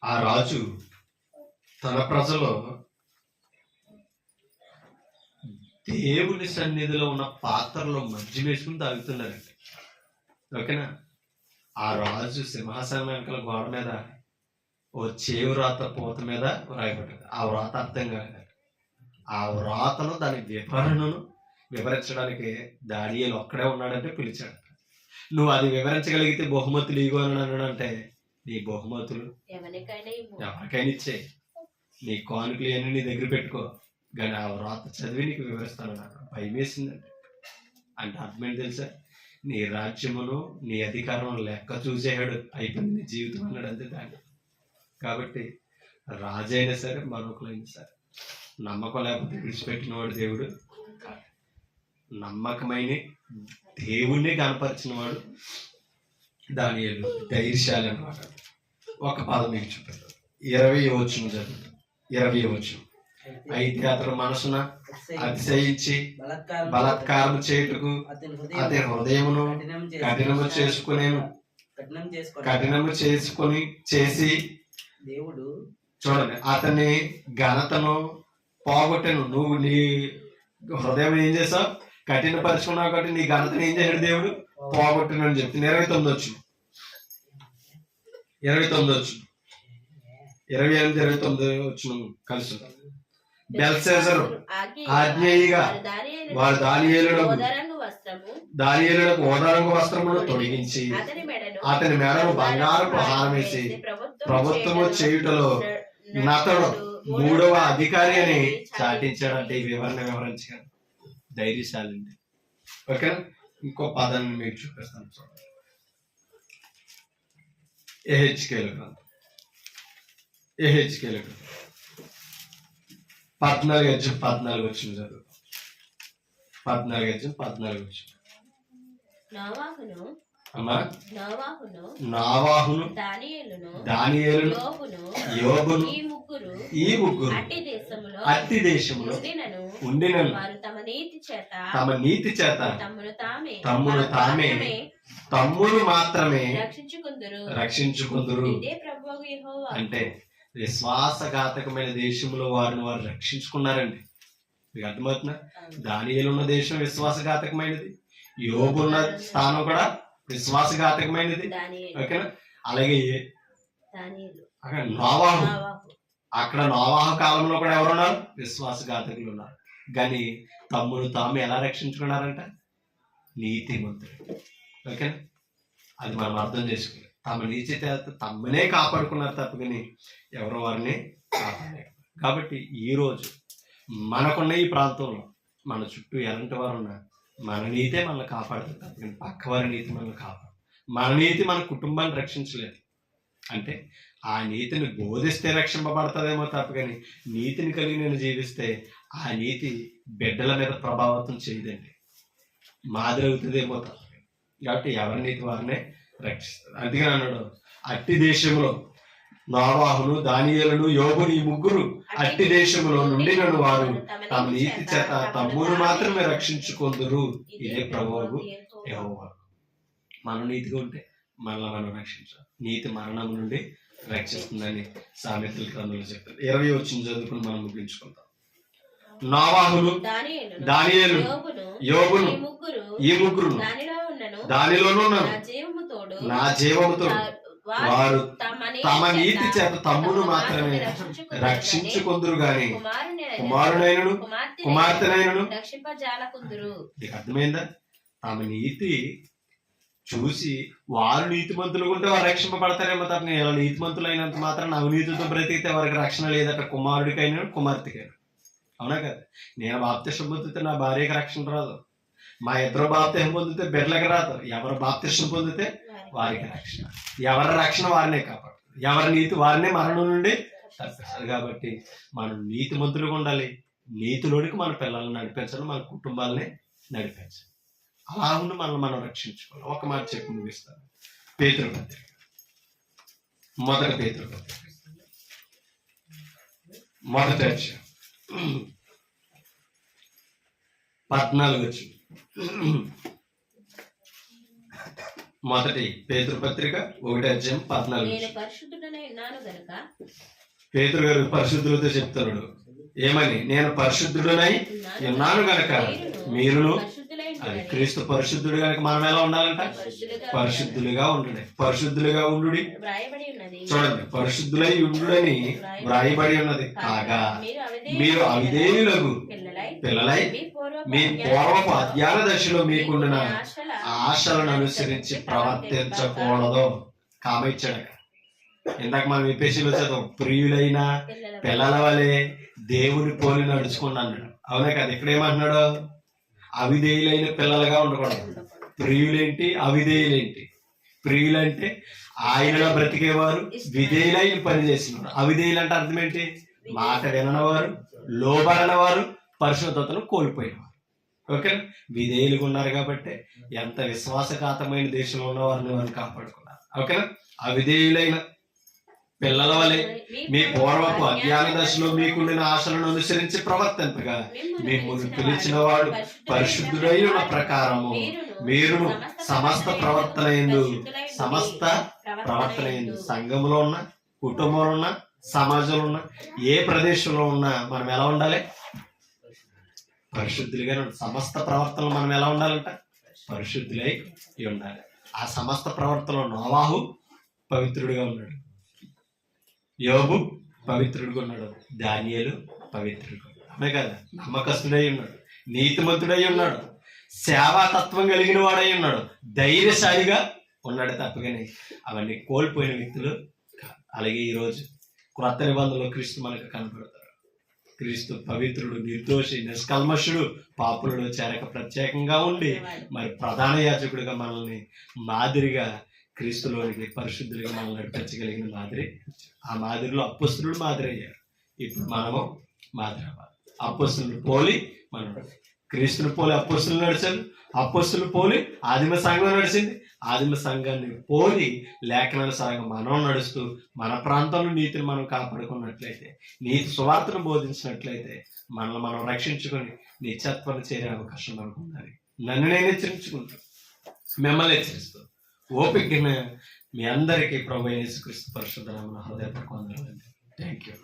ఆ రాజు తన ప్రజలు దేవుని సన్నిధిలో ఉన్న పాత్రలో మధ్య వేసుకుని తాగుతున్నారండి. ఓకేనా? ఆ రాజు సింహాసనం వెనకాల గోడ మీద ఓ చేవు రాత పూత మీద రాయబడ్డది. ఆ వ్రాత అర్థం కాలేదు. ఆ వ్రాతను దాని వివరణను వివరించడానికి దానియేలు ఒక్కడే ఉన్నాడంటే పిలిచాడు. నువ్వు అది వివరించగలిగితే బహుమతులు ఇగో అని అన్నాడంటే నీ బహుమతులు ఎవరికైనా ఇచ్చే, నీ కానుకలు అన్ని నీ దగ్గర పెట్టుకో, కానీ ఆ వ్రాత చదివి నీకు వివరిస్తాను అన్నాడు. భయం వేసిందండి. అంటే అర్థమైంది తెలుసా? నీ రాజ్యమును నీ అధికారం లెక్క చూసేవాడు, అయిపోయింది నీ జీవితం అన్నాడు. అంతే దాన్ని. కాబట్టి రాజైనా సరే మరొకరైనా సరే నమ్మకం లేకపోతే విడిచిపెట్టిన వాడు దేవుడు కాదు. నమ్మకమైన దేవుణ్ణి కనపరిచిన వాడు దానియేలు ధైర్యశాలి అన్నమాట. ఒక పదం మీకు చూపారు. 20వ వచనం చదువు. 20వ వచనం. అయితే అతను మనసున అతిశయించి బలాత్కారం చేయుటకు అతని హృదయమును కఠినము చేసుకుని చేసి దేవుడు చూడండి అతని ఘనతను పోగొట్టను. నువ్వు నీ హృదయం ఏం చేసావు? కఠినపరుచుకున్నావు కాబట్టి నీ ఘనతను ఏం చేశాడు? దేవుడు పోగొట్టను అని చెప్తుంది. 29 వచ్చు, 29 వచ్చు, 28, 29 వచ్చు కలిసి. బెల్షస్సరు ఆజ్ఞేయిగా వారు దానియేలునకు ఓదారంగు వస్త్రమును తొడిగించి అతని మెడను బంగారపు హారం వేసి ప్రభుత్వము చేయుటలో నతడు 3వ అధికారి అని చాటించాడంటే ఈ వివరించాడు. ధైర్యశాలి అండి. ఓకేనా? ఇంకో పదాన్ని మీకు చూపిస్తాను చూడండి. యెహెజ్కేలు గ్రంథం 14 వచ్చిన చదువు. 14 వచ్చిన నావాహును దానియేలును యోబును ఈ ముగ్గురు అట్టి దేశములో ఉండినను తమ నీతి చేత తమ్మును మాత్రమే రక్షించుకుందురు. అంటే విశ్వాసఘాతకమైన దేశంలో వారిని వారు రక్షించుకున్నారండి. మీకు అర్థమవుతుందా? దానియేలు ఉన్న దేశం విశ్వాసఘాతకమైనది, యోబు ఉన్న స్థానం కూడా విశ్వాసఘాతకమైనది. ఓకేనా? అలాగే అక్కడ నోవాహు, అక్కడ నోవాహు కాలంలో కూడా ఎవరున్నారు? విశ్వాసఘాతకులు ఉన్నారు. కానీ తమ్మును తాము ఎలా రక్షించుకున్నారంట? నీతిమంతుడు. ఓకేనా? అది మనం అర్థం చేసుకోవాలి. తమ నీతి తమ్మనే కాపాడుకున్నారు తప్ప కానీ ఎవరు వారిని కాపాడలేరు. కాబట్టి ఈరోజు మనకున్న ఈ ప్రాంతంలో మన చుట్టూ ఎలాంటి వారు ఉన్నా మన నీతే మనల్ని కాపాడుతుంది తప్ప కానీ పక్క వారి నీతి మనల్ని కాపాడు. మన నీతి మన కుటుంబాన్ని రక్షించలేదు. అంటే ఆ నీతిని బోధిస్తే రక్షింపబడతాదేమో తప్ప కానీ నీతిని కలిగి నేను జీవిస్తే ఆ నీతి బిడ్డల మీద ప్రభావితం చేయదండి, మాదిరి అవుతుందేమో తప్ప. కాబట్టి ఎవరి నీతి వారినే రక్షిస్తారు. అందుకని అన్నాడు, అట్టి దేశంలో నోవాహును, దానియేలును, యోబును ఈ ముగ్గురు అట్టి దేశంలో నుండి నన్ను వారు తమ నీతి చేత తమ్మును మాత్రమే రక్షించుకొందురు. ఇదే ప్రభువు యెహోవా. మన నీతిగా ఉంటే మనల్ని మనం రక్షించాలి. నీతి మరణం నుండి రక్షిస్తుందని సామెతల గ్రంథంలో చెప్తారు. 20 వచ్చిన చదువుకుని మనం ముగించుకుంటాం. నోవాహును, దానియేలు, యోబును ఈ ముగ్గురు దానిలోనూ నా జీవముతో వారు తమ నీతి చేత తమ్మును మాత్రమే రక్షించుకొందురు గాని కుమారునైనను కుమార్తెనైనను రక్షింపజాలకుందురు. అర్థమైందా? తమ నీతి చూసి వారు నీతిమంతులు ఉంటే వారు రక్షింపబడతారేమో తప్ప నేను నీతిమంతులు అయినంత మాత్రం అవినీతితో బ్రతికితే వారికి రక్షణ లేదట, కుమారుడికైనా కుమార్తెకైనా. అవునా కదా? నేను బాప్తిష్టం పొందితే నా భార్యకి రక్షణ రాదు, మా ఇద్దరు బాప్తిష్టం పొందితే బిడ్డలకి రాదు. ఎవరు బాప్తిష్టం పొందితే వారికి రక్షణ, ఎవరి రక్షణ వారినే కాపాడుతుంది, ఎవరి నీతి వారినే మరణం నుండి తప్పిస్తారు. కాబట్టి మనం నీతిమంతులుగా ఉండాలి, నీతిలోనికి మన పిల్లల్ని నడిపించాలి, మన కుటుంబాలని నడిపించాలి. అలా ఉండి మనం రక్షించుకోవాలి. ఒక మాట చెప్పి ముగిస్తాను. పేతురు పత్రిక, మొదటి పేతురు పత్రిక, మొదటి అధ్యాయం 14 వచ్చింది. మొదటి పేతురు పత్రిక 1 అధ్యాయం 14. పేతురు గారు పరిశుద్ధులతో చెప్తున్నాడు ఏమని? నేను పరిశుద్ధుడనై ఉన్నాను గనక మీరును. అది క్రీస్తు పరిశుద్ధుడు కనుక మనం ఎలా ఉండాలంట? పరిశుద్ధులుగా ఉండండి. పరిశుద్ధులుగా ఉండు. చూడండి, పరిశుద్ధులై ఉండుడని వ్రాయబడి ఉన్నది. కాగా మీరు అవిధేయులకు పిల్లలై మీ పూర్వపు అజ్ఞాన దశలో మీకుండిన ఆశలను అనుసరించి ప్రవర్తించకూడదు. కామిచ్చడక ఇందాక మనం ఎపిసోడ్లో చదువు, ప్రియులైన పిల్లల వలె దేవుని పోలి నడుచుకుని అన్నాడు. అవునా కదా? ఇక్కడ ఏమంటున్నాడు? అవిధేయులైన పిల్లలుగా ఉండకూడదు. ప్రియులేంటి, అవిధేయులేంటి? ప్రియులంటే ఆయనలో బ్రతికేవారు, విధేయులై పని చేసినారు. అవిధేయులు అంటే అర్థం ఏంటి? మాట విననవారు, లోబడనవారు, పరిశుద్ధతను కోల్పోయినవారు. ఓకే, విధేయులుగా ఉన్నారు కాబట్టి ఎంత విశ్వాసఘాతమైన దేశంలో ఉన్న వారిని వారిని కాపాడుకున్నారు. ఓకేనా? అవిధేయులైన పిల్లల వలె మీ పూర్వపు అజ్ఞాన దశలో మీకుండిన ఆశలను అనుసరించి ప్రవర్తింపగా మిమ్మల్ని పిలిచిన వాడు పరిశుద్ధుడై ఉన్న ప్రకారము మీరును సమస్త ప్రవర్తన సంఘంలో ఉన్న, కుటుంబంలో ఉన్న, సమాజంలో ఉన్న, ఏ ప్రదేశంలో ఉన్నా మనం ఎలా ఉండాలి? పరిశుద్ధులుగా. సమస్త ప్రవర్తనలు మనం ఎలా ఉండాలంట? పరిశుద్ధులై ఉండాలి. ఆ సమస్త ప్రవర్తనలో నోవాహు పవిత్రుడిగా ఉన్నాడు, యోబు పవిత్రుడిగా ఉన్నాడు, దానియేలు పవిత్రుడిగా ఉన్నాడు. అదే కదా? నమ్మకస్తుడై ఉన్నాడు, నీతిమంతుడై ఉన్నాడు, సేవాతత్వం కలిగిన వాడై ఉన్నాడు, ధైర్యశాలిగా ఉన్నాడు. తప్పగానే అవన్నీ కోల్పోయిన వ్యక్తులు కాదు. అలాగే ఈరోజు క్రొత్త నిబంధనలో క్రీస్తు మనకు కనపడతాడు. క్రీస్తు పవిత్రుడు, నిర్దోషి, నిష్కల్మషుడు, పాపులను చేరక ప్రత్యేకంగా ఉండి మరి ప్రధాన యాజకుడిగా మనల్ని మాదిరిగా క్రీస్తులోనికి పరిశుద్ధులుగా మనల్ని నడిపించగలిగిన మాదిరి. ఆ మాదిరిలో అప్పొస్తలుడు మాదిరి అయ్యారు. ఇప్పుడు మనము మాదిరి అవ్వాలి. అప్పొస్తలుడు పోలి మనం క్రీస్తుని పోలి అప్పొస్తలులు నడిచారు, అప్పొస్తలులు పోలి ఆదిమ సంఘం నడిచింది, ఆదిమ సంఘాన్ని పోలి లేఖనానుసారంగా మనం నడుస్తూ మన ప్రాంతంలో నీతిని మనం కాపాడుకున్నట్లయితే, నీతి సువార్తను బోధించినట్లయితే మనల్ని మనం రక్షించుకొని నిత్యత్వాన్ని చేరే అవకాశం మనకు ఉండాలి. నన్ను నేను హెచ్చరించుకుంటూ మిమ్మల్ని హెచ్చరిస్తూ ఓపికగా మీ అందరికీ ప్రభువైన యేసుక్రీస్తు పరిశుద్ధ నామమున హృదయపూర్వక వందనాలు. Thank you